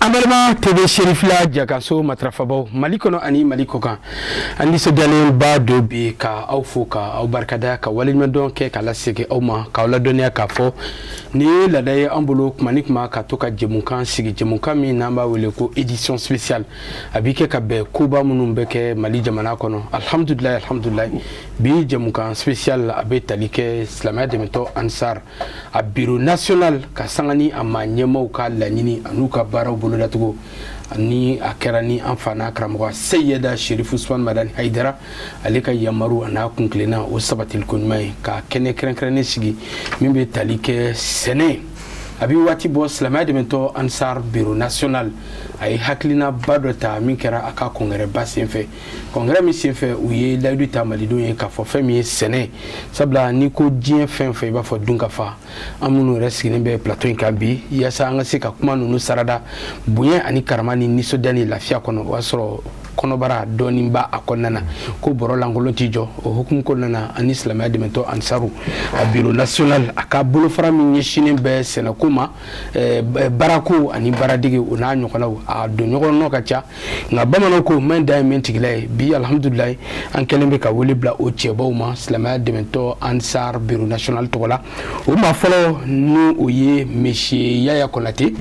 Amalma TV Sherifla Jakaso Matrafabo Malikono ani Malikokan ani sodalen ba do bi ka aw fo ka aw barkada ka walimedon ke kala sege awma ka wala donia ka fo ni ladaye ambulo kumanikma ka toka jemunkan sigi jemunkan mi namba wele ko édition spéciale abike ka be kuba munum beke Mali jamana kono alhamdulillah bi jemunkan spécial abe talike islamia demento ansar a bureau national ka sangani ama nyemo ka lanyini anuka baraw bolodatugo ni akerani amfana kramwa Sayyida Sherif Ousmane Madani Haidara aleka yamaru ana kunklena o sabatil kunmay ka kene kren sigi mimbe talike sene abi wati bo islamia demento ansar bureau national ay haklina badota min kera aka kongere basenfe kongere mi senfe uye laidu tamalido yen ka fo femi sene sabla ni ko dien fenfe ba fo dunka fa amunu resine be plateau kambi yasa nga se ka kuma nunu sarada buyen ani karamani ni sodani lafia kono wasoro konobara doni ba akonana ko boro langolo tijo o hukum konana ani islamia demento ansaru a bureau national aka bolo fara min yeshine be sene kuma barako ani baradige una nyokona a do nyokon no kacha nga bamano ko men diamond tigilay bi alhamdulillah an kelembe ka woli bla o chebawma islamia demento ansar bureau national togola o ma folo nu oye monsieur Yaya Konate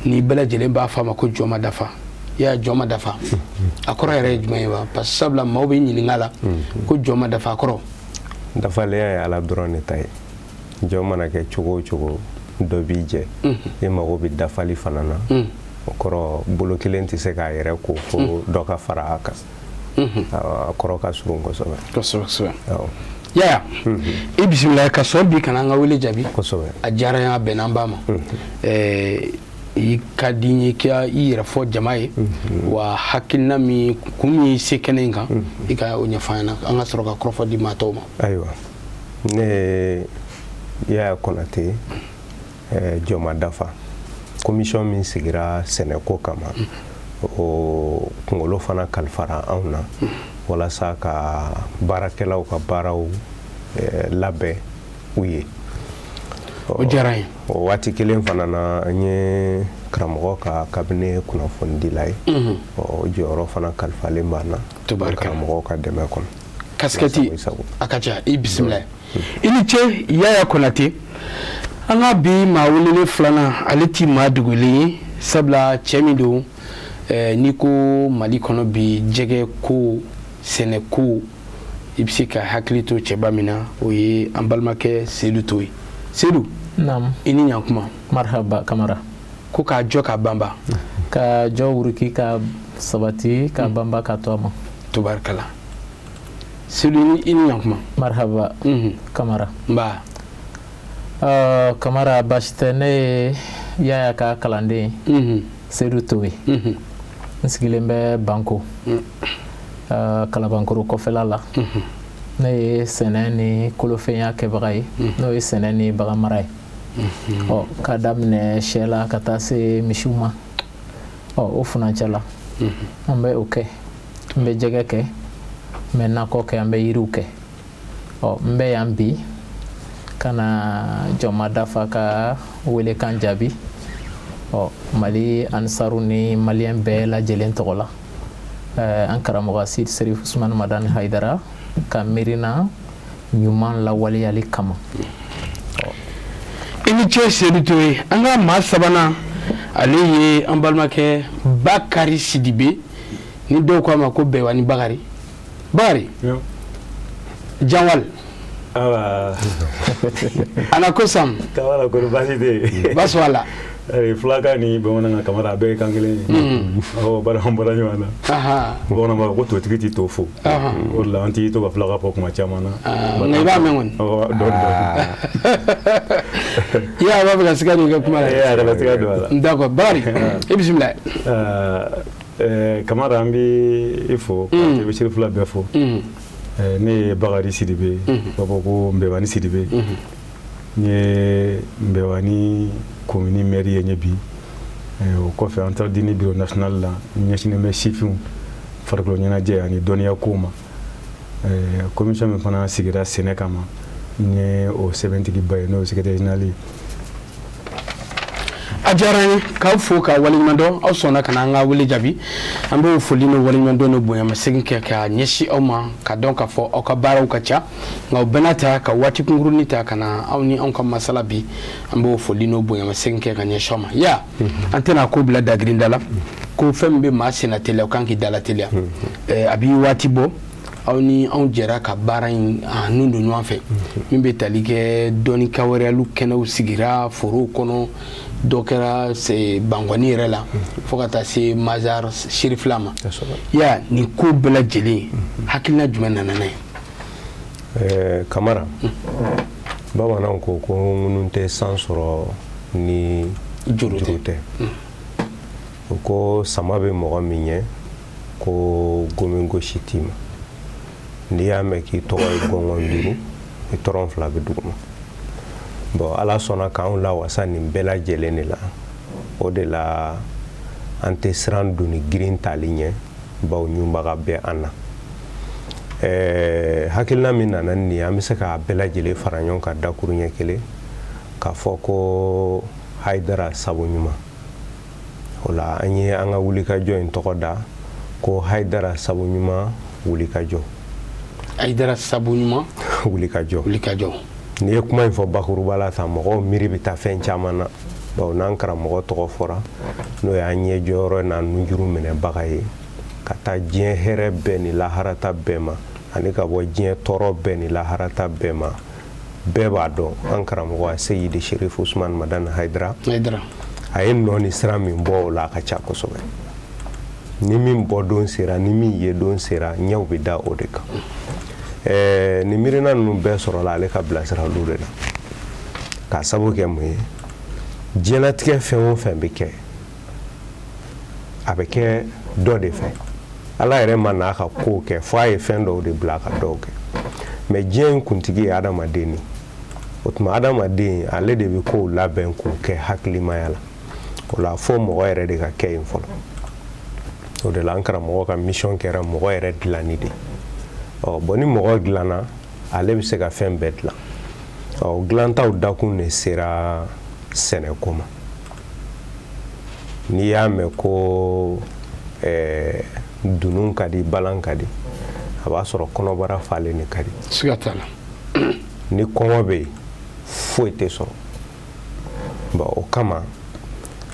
ni bela jelemba fama ko joma dafa ya joma dafa akoro yare jumaiwa pasabla mawbe nyilingala ko joma dafa akoro dafa le ya ala drone tay joma na ke chugo dobije e mago bi dafali fanana akoro bolo kilenti se ka yare ko fo doka fara akas akoro ka surungo sobe ya e bismillah ka sobi kana nga wele jabi ko sobe ajara ya benamba ma ikadinye kia ira fo jamae wa hakilna mi kumi sekenenga ika onyafana anga soroka krofodi matoma aywa ne ya Konate joma dafa commission min sigira seneko kama o kungolo fana kalfara auna wala saka barakelaw ka baraw labe uye o jaray o wati kelen fana na nye kramgo ka kabine kuna fondi lay o joro fana kalfale bana kramgo ka deme kon kasketi akacha e bismillah ini che Yaya Konate anga bi mawulele flana aleti madugule sabla chemido niko Mali kono bi jege ko seneko ibsika haklito chebamina oye ambalmake Seydou Toy Seydou nam ini nyankuma marhaba kamara ko ka joka bamba ka jawruki ka sabati ka bamba ka toma tubarkala Seydou ini nyankuma marhaba kamara ba kamara bastene Yaya ka kalande Seydou Toy nsigilembe banko kalabankuru kofela la ne seneni kolofenya kebagai no seneni bagamarai o kadamne shela katase mishuma o funanchala ambe okay mbe jegeke mena koke ambe yiruke o mbe yambi kana joma dafa ka wele kanjabi o Mali ansaru ni malien be la jelen togola ankara moga Sherif Ousmane Madani Haidara ka mirina nyuman la wali ali kama ini che Seydou Toy anga ma sabana aliye ambalmake Bakari Sidibe ni do ko ma ko be wani Bakari Janwal ana ko sam kawala ko baside baswala flaka ni bamana kamara be kangele o bara hombara nyana bona ma ko to tikiti tofu wala anti to ba flaka pok ma chamana ngai ba mengon ya ba ba sigani ga kuma ya da sigani wala ndako bari bismillah kamara ambi ifo ko be Sherif la befo ne Bakari Sidibe babo ko mbewani Sidibe ne mbewani commune mairie nyebi o ko fe entre dini bureau national la nyashine me chifu farko nyana je ani donia kuma commission me fana sigira senekama ne o 70 ki bay no secrétaire général a diyara n ye k'aw fo k'a waleɲumandɔn aw sɔnna ka na an ka wele jaabi an b'o foli n'o waleɲumandɔn n'o bonyamasegin kɛ ka ɲɛsin aw ma ka dɔn k'a fɔ aw ka baaraw ka ca nka o bɛɛ n'a ta ka waati kunkurunin ta ka na aw ni anw ka masala bi an b'o foli n'o bonyamasegin kɛ ka ɲɛsin aw ma ya an tɛna ko bila dagirinda la ko fɛn min bɛ maa senna teliya o kan k'i dala teliya a b'i waati bɔ aw ni anw jɛra ka baara in nun don ɲɔgɔn fɛ min bɛ tali kɛ dɔnnika wɛrɛlu kɛnɛw sigira forow kɔnɔ dɔ kɛra bangɔni yɛrɛ la fo ka taa se mazar sirifila ma ya nin ko bɛɛ lajɛlen hakilina jumɛn nana n'a ye kamara bamananw ko ko ŋunu tɛ san sɔrɔ ni juru tɛ o ko sama bɛ mɔgɔ min ɲɛ ko gomi gosi t'i ma n'i y'a mɛn k'i tɔgɔ ye gɔngɔn duuru i tɔrɔn fila bɛ duguma bon ala sɔnna k'anw lawasa nin bɛɛ lajɛlen de la o de la an tɛ siran doni girin tali ɲɛ bawo ɲubaga bɛ an na hakilina min nana nin ye an bɛ se k'a bɛɛ lajɛlen fara ɲɔgɔn kan dakuru ɲɛ kelen k'a fɔ ko hayidara sabu ɲuman o la an ye an ka wulikajɔ in tɔgɔ da ko hayidara sabu ɲuman wulikajɔ hayidara sabu ɲuman wulikajɔ n'i ye kuma in fɔ bakuruba la tan mɔgɔw miiri bɛ taa fɛn caman na bawo n'an karamɔgɔ tɔgɔ fɔra n'o y'an ɲɛ jɔyɔrɔ n'a nujuru minɛbaga ye ka taa diɲɛ hɛrɛ bɛɛ ni laharata bɛɛ ma ani ka bɔ diɲɛ tɔɔrɔ bɛɛ ni laharata bɛɛ ma bɛɛ b'a dɔn an karamɔgɔ Seyidi Sherif Usman Madani Hayidara a ye nɔ ni sira min bɔ o la a ka ca kosɛbɛ ni min bɔ don sera ni min ye don sera ɲɛw bɛ da o de kan ni miirina ninnu bɛɛ sɔrɔla ale ka bilasiraliw de la k'a sabu kɛ mun ye diɲɛlatigɛ fɛn o fɛn bɛ kɛ a bɛ kɛ dɔ de fɛ ala yɛrɛ ma n'a ka kow kɛ fɔ a ye fɛn dɔw de bila a ka dɔw kɛ mɛ diɲɛ in kuntigi ye adamaden de o tuma adamaden ale de bɛ kow labɛn k'o kɛ hakilimaya la o la fo mɔgɔ yɛrɛ de ka kɛ yen fɔlɔ o de la an karamɔgɔ ka mission kɛra mɔgɔ yɛrɛ dilanni de bon ni mɔgɔ dilanna ale bɛ se ka fɛn bɛɛ dilan dilantaw dakun de sera sɛnɛko ma n'i y'a mɛn ko dunun ka di balan ka di a b'a sɔrɔ kɔnɔbara falen de ka di siga t'a la ni kɔngɔ bɛ yen foyi tɛ sɔrɔ bon o kama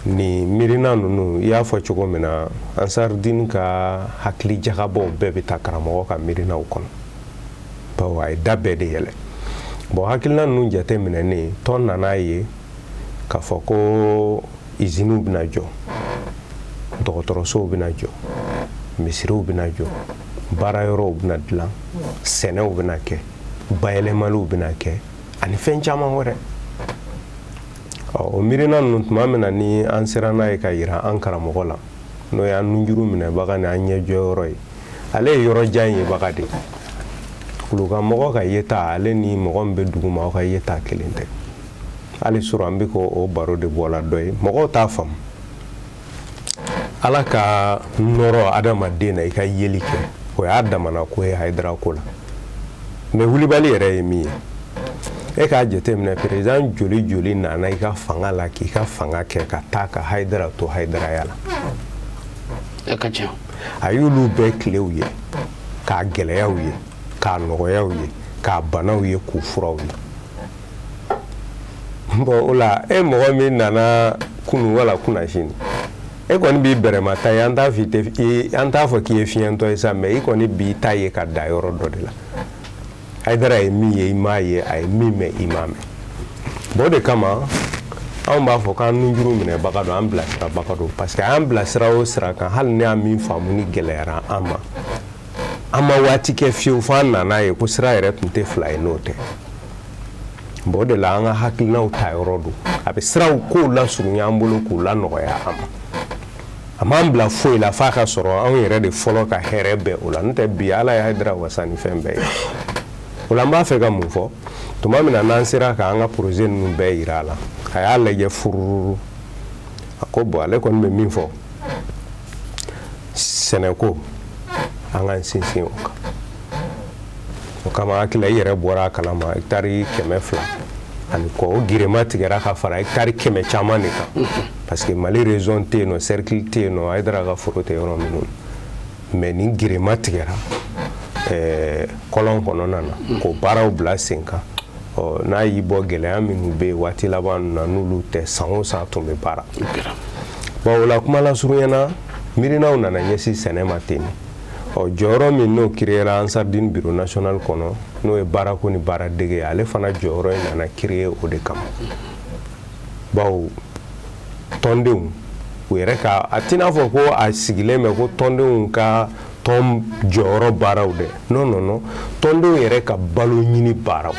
ni miirina ninnu i y'a fɔ cogo min na Ansarudine ka hakili jagabɔw bɛɛ bɛ taa karamɔgɔ ka miirinaw kɔnɔ bawo a ye da bɛɛ de yɛlɛ bon hakilina ninnu jate minɛnen tɔn nana ye k'a fɔ ko iziniw bɛna jɔ dɔgɔtɔrɔsow bɛna jɔ misiriw bɛna jɔ baarayɔrɔw bɛna dilan sɛnɛw bɛna kɛ bayɛlɛmaliw bɛna kɛ ani fɛn caman wɛrɛ o miirina ninnu tuma min na ni an sera n'a ye ka yira an karamɔgɔ la n'o y'an nujuru minɛbaga ni an ɲɛjɔyɔrɔ ye ale ye yɔrɔ jan yebaga de kulukanmɔgɔ ka yeta ale ni mɔgɔ min bɛ duguma aw ka yeta kelen tɛ hali sɔrɔ an bɛ k'o baro de bɔla dɔ ye mɔgɔw t'a faamu ala ka nɔrɔ adamaden na i ka yeli kɛ o y'a damana ko ye Hayidara ko la mɛ wulibali yɛrɛ ye min ye e k'a jateminɛ président joli joli nana i ka fanga la k'i ka fanga kɛ ka taa ka Hayidara to Hayidaraya la a y'olu bɛɛ tilew ye k'a gɛlɛyaw ye k'a nɔgɔyaw ye k'a banaw ye k'u furaw ye bon o la e mɔgɔ min nana kunu wala kuna sini e kɔni b'i bɛrɛmata ye an t'a fɔ k'i ye fiɲɛtɔ ye sa mɛ i kɔni b'i ta ye ka da yɔrɔ dɔ de la Hayidara ye min ye i m'a ye a ye min mɛn i m'a mɛn bon o de kama anw b'a fɔ k'an nujuru minɛbaga don an bilasirabaga don parce que an bilasira o sira kan hali ne y'a min faamu ni gɛlɛyara an ma waati kɛ fiyewu fo an nana ye ko sira yɛrɛ tun tɛ fila ye n'o tɛ bon o de la an ka hakilinaw ta yɔrɔ don a bɛ siraw kow lasurunya an bolo k'u lanɔgɔya an ma a m'an bila foyi la f'a ka sɔrɔ anw yɛrɛ de fɔlɔ ka hɛrɛ bɛɛ o la n'o tɛ bi ala ye Hayidara wasa ni fɛn bɛɛ ye o la n b'a fɛ ka mun fɔ tuma min na n'an sera k'an ka projet ninnu bɛɛ yira a la a y'a lajɛ fururu a ko bon ale kɔni bɛ min fɔ sɛnɛko an k'an sinsin o kan o kama hakili i yɛrɛ bɔra a kalama hectare 200 ani ko o girema tigɛra ka fara hectare 100 caman de kan parce que Mali région tɛ yen nɔ cercle tɛ yen nɔ Haidara ka foro tɛ yɔrɔ minnu mais ni girema tigɛra kɔlɔn kɔnɔna na ko baaraw bila sen kan n'a y'i bɔ gɛlɛya minnu bɛ yen waati laban ninnu na n'olu tɛ san o san tun bɛ baara bon o la kuma lasurunyana miirinaw nana ɲɛsin sɛnɛ ma ten jɔyɔrɔ min n'o créera Ansardine bureau national kɔnɔ n'o ye baarako ni baaradege ale fana jɔyɔrɔ in nana créer o de kama bawo tɔndenw u yɛrɛ ka a t'i n'a fɔ ko a sigilen bɛ ko tɔndenw ka tɔn jɔyɔrɔ baaraw dɛ non tɔndenw yɛrɛ ka balo ɲini baaraw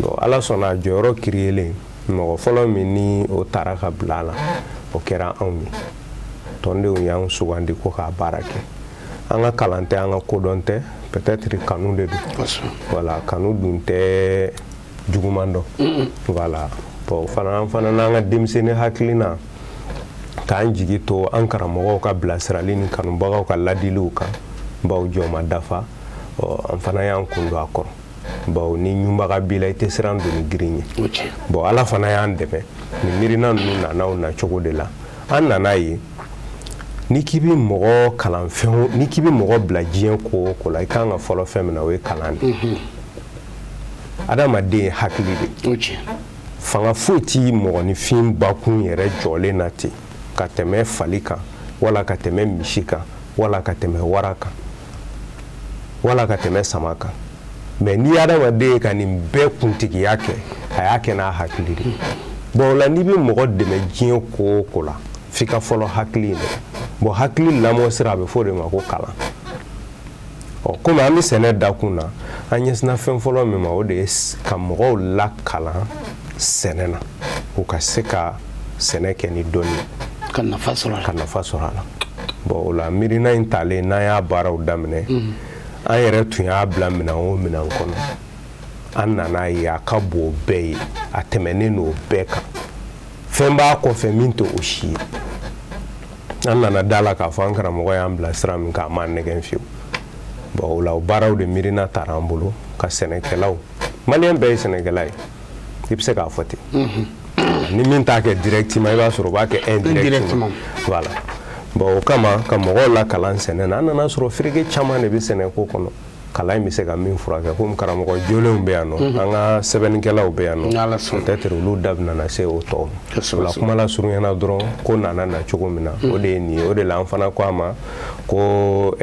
donc ala sɔnna jɔyɔrɔ créelen mɔgɔ fɔlɔ min ni o taara ka bila la o kɛra anw ye tɔndenw y'anw sugandi ko k'a baara kɛ an ka kalan tɛ an ka kodɔn tɛ peut-être kanu de don voilà kanu dun tɛ juguman dɔn voilà bon an fana n'an ka denmisɛnnin hakilina k'an jigi to an karamɔgɔw ka bilasirali ni kanubagaw ka ladiliw kan bawo jɔ ma dafa an fana y'an kun don a kɔrɔ bawo ni ɲubaga b'i la i tɛ siran don ni girin ye bon ala fana y'an dɛmɛ ni miirina ninnu nanaw na cogo de la an nana ye ni k'i bɛ mɔgɔ kalan fɛn ni k'i bɛ mɔgɔ bila diɲɛ ko o ko la i kan ka fɔlɔ fɛn min na o ye kalan de adamaden ye hakili de fanga foyi t'i mɔgɔninfin bakun yɛrɛ jɔlen na ten ka tɛmɛ fali kan wala ka tɛmɛ misi kan wala ka tɛmɛ wara kan wala ka tɛmɛ sama kan mais ni adamaden ye ka nin bɛɛ kuntigiya kɛ a y'a kɛ n'a hakili de bon o la n'i bɛ mɔgɔ dɛmɛ diɲɛ ko o ko la f'i ka fɔlɔ hakili in de bon hakili lamɔ sira a bɛ fɔ o de ma ko kalan komi an bɛ sɛnɛ dakun na an ɲɛsina fɛn fɔlɔ min ma o de ye ka mɔgɔw lakalan sɛnɛ na u ka se ka sɛnɛ kɛ ni dɔnni ka nafa sɔrɔ a la bon o la miirina in talen n'an y'a baaraw daminɛ an yɛrɛ tun y'a bila minɛn o minɛn kɔnɔ an nana ye a ka bon o bɛɛ ye a tɛmɛnen n'o bɛɛ kan fɛn b'a kɔfɛ min tɛ o si ye an nana da la k'a fɔ an karamɔgɔ y'an bila sira min kan a ma nɛgɛn fiyewu bon o la o baaraw de miirina taara an bolo ka sɛnɛkɛlaw maliyɛn bɛɛ ye sɛnɛkɛla ye i bɛ se k'a fɔ ten ni min t'a kɛ directement i b'a sɔrɔ o b'a kɛ indirectement voilà bon o kama ka mɔgɔw la kalan sɛnɛ na an nana sɔrɔ fereke caman de bɛ sɛnɛko kɔnɔ kalan in bɛ se ka min furakɛ komi karamɔgɔ jolenw bɛ yan nɔ an ka sɛbɛnnikɛlaw bɛ yan nɔ peut-être olu da bɛna se o tɔw ma o la kuma lasurunyana dɔrɔn ko nana na cogo min na o de ye nin ye o de la an fana ko a ma ko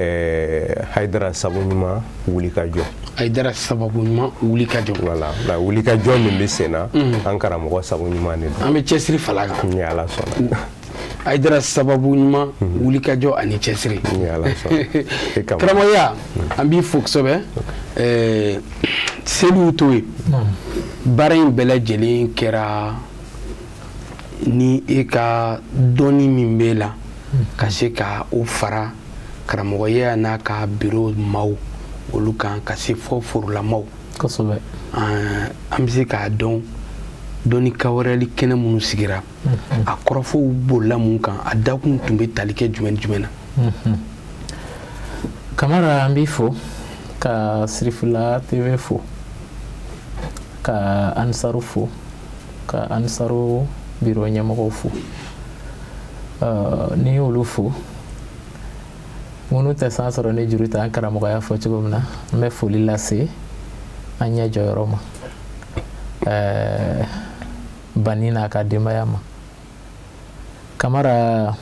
Haidara sabu ɲuman wuli ka jɔ Haidara sababu ɲuman wuli ka jɔ voilà la wuli ka jɔ min bɛ sen na an karamɔgɔ sabu ɲuman de don an bɛ cɛsiri fala kan ni Ala sɔnna Haidara sababu ɲuman wuli ka jɔ ani cɛsiri ni Ala sɔnna karamɔgɔya an b'i fo kosɛbɛ seliw to ye baara in bɛɛ lajɛlen kɛra ni e ka dɔnni min b'e la ka se ka o fara karamɔgɔya n'a ka bureau maaw olu kan ka se fɔ forolamaw kosɛbɛ an bɛ se k'a dɔn dɔnni ka wɛrɛli kɛnɛ minnu sigira a kɔrɔfɔw bolila mun kan a dakun tun bɛ tali kɛ jumɛn na Kamara an b'i fo ka Sirifila TV fo ka Ansaru fo ka Ansaru bureau ɲɛmɔgɔw fo ni y'olu fo minnu tɛ san sɔrɔ ni juru ta an karamɔgɔ y'a fɔ cogo min na n bɛ foli lase an ɲɛ jɔyɔrɔ ma Bani n'a ka denbaya ma Kamara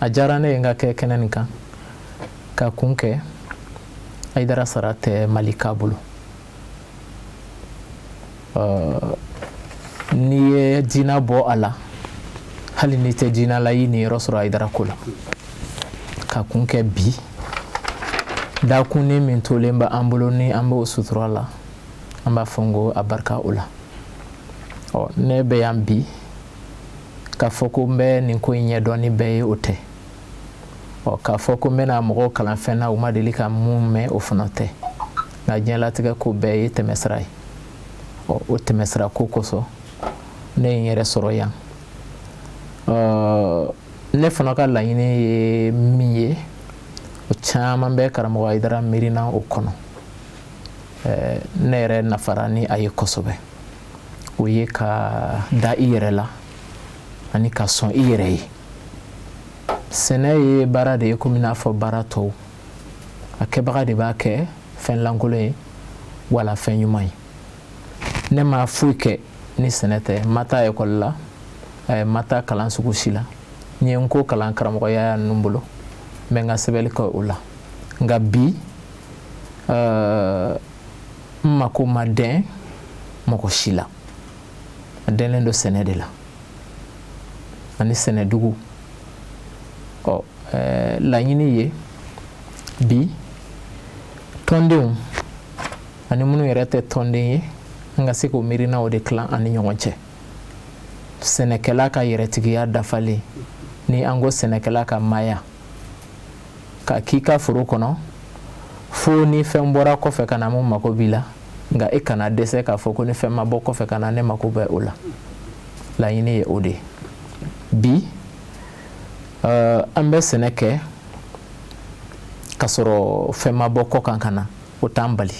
a diyara ne ye n ka kɛ kɛnɛ nin kan ka kun kɛ Haidara sara tɛ Mali ka bolo n'i ye diina bɔ a la hali n'i tɛ diina la i ye nin yɔrɔ sɔrɔ Haidara ko la ka kun kɛ bi dakunni min tolen bɛ an bolo ni an b'o sutura la an b'a fɔ n ko a barika o la ne bɛ yan bi k'a fɔ ko n bɛ nin ko in ɲɛdɔn ni bɛɛ ye o tɛ k'a fɔ ko n bɛna mɔgɔw kalan fɛn na u ma deli ka mun mɛn o fana tɛ nka diɲɛlatigɛ ko bɛɛ ye tɛmɛsira ye o tɛmɛsira ko kosɔn ne ye n yɛrɛ sɔrɔ yan ne fana ka laɲini ye min ye o caman bɛ karamɔgɔ Haidara miirina o kɔnɔ ne yɛrɛ nafara ni a ye kosɛbɛ o ye ka da i yɛrɛ la ani ka sɔn i yɛrɛ ye sɛnɛ ye baara de ye komi n'a fɔ baara tɔw a kɛbaga de b'a kɛ fɛn lankolon ye wala fɛn ɲuman ye ne ma foyi kɛ ni sɛnɛ tɛ ma taa ekɔli la ma taa kalan sugu si la n ye n ko kalan karamɔgɔya ninnu bolo n bɛ n ka sɛbɛnni kɛ o la nka bi n mako ma dɛn mɔgɔ si la a dɛnlen don sɛnɛ de la ani sɛnɛdugu laɲini ye bi tɔndenw ani minnu yɛrɛ tɛ tɔnden ye an ka se k'o miirinaw de tilan ani ɲɔgɔn cɛ sɛnɛkɛla ka yɛrɛtigiya dafalen ni an ko sɛnɛkɛla ka maaya ka k'i ka foro kɔnɔ fo ni fɛn bɔra kɔfɛ ka na mun mako b'i la nka e kana dɛsɛ k'a fɔ ko ni fɛn ma bɔ kɔfɛ ka na ne mako bɛ o la laɲini ye o de ye bi an bɛ sɛnɛ kɛ ka sɔrɔ fɛn ma bɔ kɔ kan ka na o t'an bali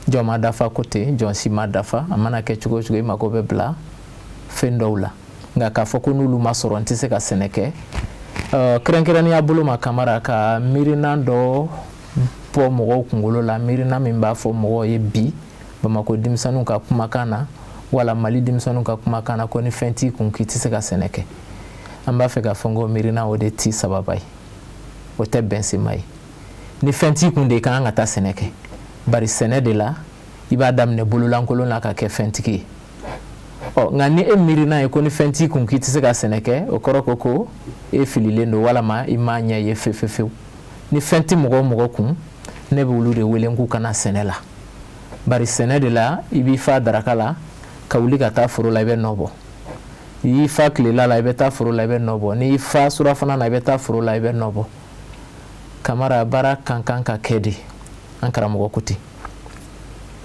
jɔn ma dafa ko ten jɔn si ma dafa a mana kɛ cogo o cogo i mako bɛ bila fɛn dɔw la nka k'a fɔ ko n'olu ma sɔrɔ n tɛ se ka sɛnɛ kɛ kɛrɛnkɛrɛnnenya bolo ma kamara ka miirina dɔ bɔ mɔgɔw kunkolo la miirina min b'a fɔ mɔgɔw ye bi Bamakɔ denmisɛnninw ka kumakan na wala Mali denmisɛnninw ka kumakan na ko ni fɛn t'i kun k'i tɛ se ka sɛnɛ kɛ an b'a fɛ k'a fɔ n ko miirina o de t'i sababa ye o tɛ bɛn se ma ye ni fɛn t'i kun de i ka kan ka taa sɛnɛ kɛ bari sɛnɛ de la i b'a daminɛ bololankolon la ka kɛ fɛntigi ye nka ni e miirina ye ko ni fɛn t'i kun k'i tɛ se ka sɛnɛ kɛ o kɔrɔ ko e fililen don walama i m'a ɲɛ ye fewu ni fɛn tɛ mɔgɔ o mɔgɔ kun ne bɛ olu de wele k'u kana sɛnɛ la bari sɛnɛ de la i b'i fa daraka la ka wuli ka taa foro la i bɛ nɔ bɔ i y'i fa tilela la i bɛ taa foro la i bɛ nɔ bɔ n'i y'i fa surafana na i bɛ taa foro la i bɛ nɔ bɔ kamara baara kan ka kɛ de an karamɔgɔ ko ten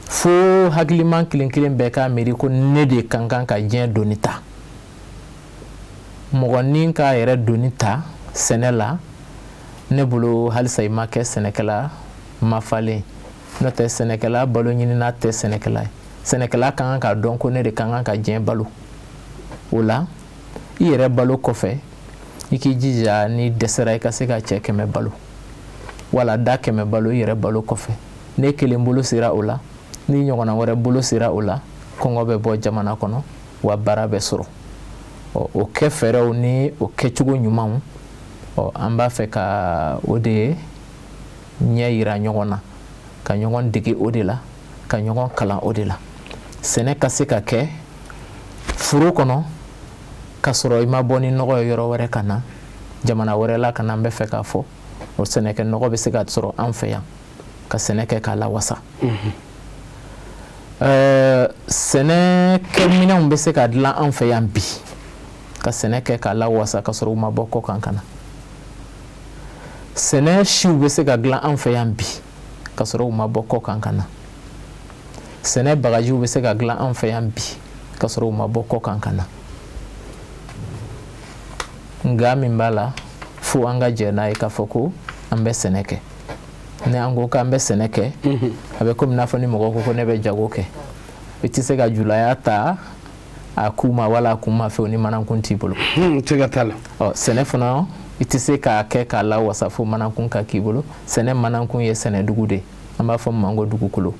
fo hakiliman kelen kelen bɛɛ k'a miiri ko ne de kan ka diɲɛ doni ta mɔgɔ ni k'a yɛrɛ doni ta sɛnɛ la ne bolo halisa i ma kɛ sɛnɛkɛla ma falen n'o tɛ sɛnɛkɛla balo ɲinina tɛ sɛnɛkɛla ye sɛnɛkɛla kan ka dɔn ko ne de kan ka diɲɛ balo o la i yɛrɛ balo kɔfɛ i k'i jija ni dɛsɛra i ka se ka cɛ 100 balo wala da 100 balo i yɛrɛ balo kɔfɛ ne kelen bolo sera o la ni ɲɔgɔnna wɛrɛ bolo sera o la kɔngɔ bɛ bɔ jamana kɔnɔ wa baara bɛ sɔrɔ o kɛ fɛɛrɛw ni o kɛcogo ɲumanw an b'a fɛ ka o de ɲɛ yira ɲɔgɔn na ka ɲɔgɔn dege o de la ka ɲɔgɔn kalan o de la sɛnɛ ka se ka kɛ foro kɔnɔ ka sɔrɔ i ma bɔ ni nɔgɔ ye yɔrɔ wɛrɛ ka na jamana wɛrɛ la ka na an bɛ fɛ k'a fɔ o sɛnɛkɛ nɔgɔ bɛ se ka sɔrɔ an fɛ yan ka sɛnɛ kɛ k'a lawasa sɛnɛ kɛminɛnw bɛ se ka dilan an fɛ yan bi ka sɛnɛ kɛ k'a lawasa ka sɔrɔ u ma bɔ kɔ kan ka na sɛnɛ siw bɛ se ka dilan an fɛ yan bi ka sɔrɔ u ma bɔ kɔ kan ka na sɛnɛ bagajiw bɛ se ka dilan an fɛ yan bi ka sɔrɔ u ma bɔ kɔ kan ka na nka min b'a la fo an ka jɛ n'a ye k'a fɔ ko an bɛ sɛnɛ kɛ ni an ko k'an bɛ sɛnɛ kɛ a bɛ komi n'a fɔ ni mɔgɔ ko ne bɛ jago kɛ i tɛ se ka julaya ta a kun ma wala a kun ma fɛ o ni manakun t'i bolo tɛgɛ t'a la sɛnɛ fana i tɛ se k'a kɛ k'a lawasa fo manakun ka k'i bolo sɛnɛ manakun ye sɛnɛdugu de an b'a fɔ min ma ko dugukolo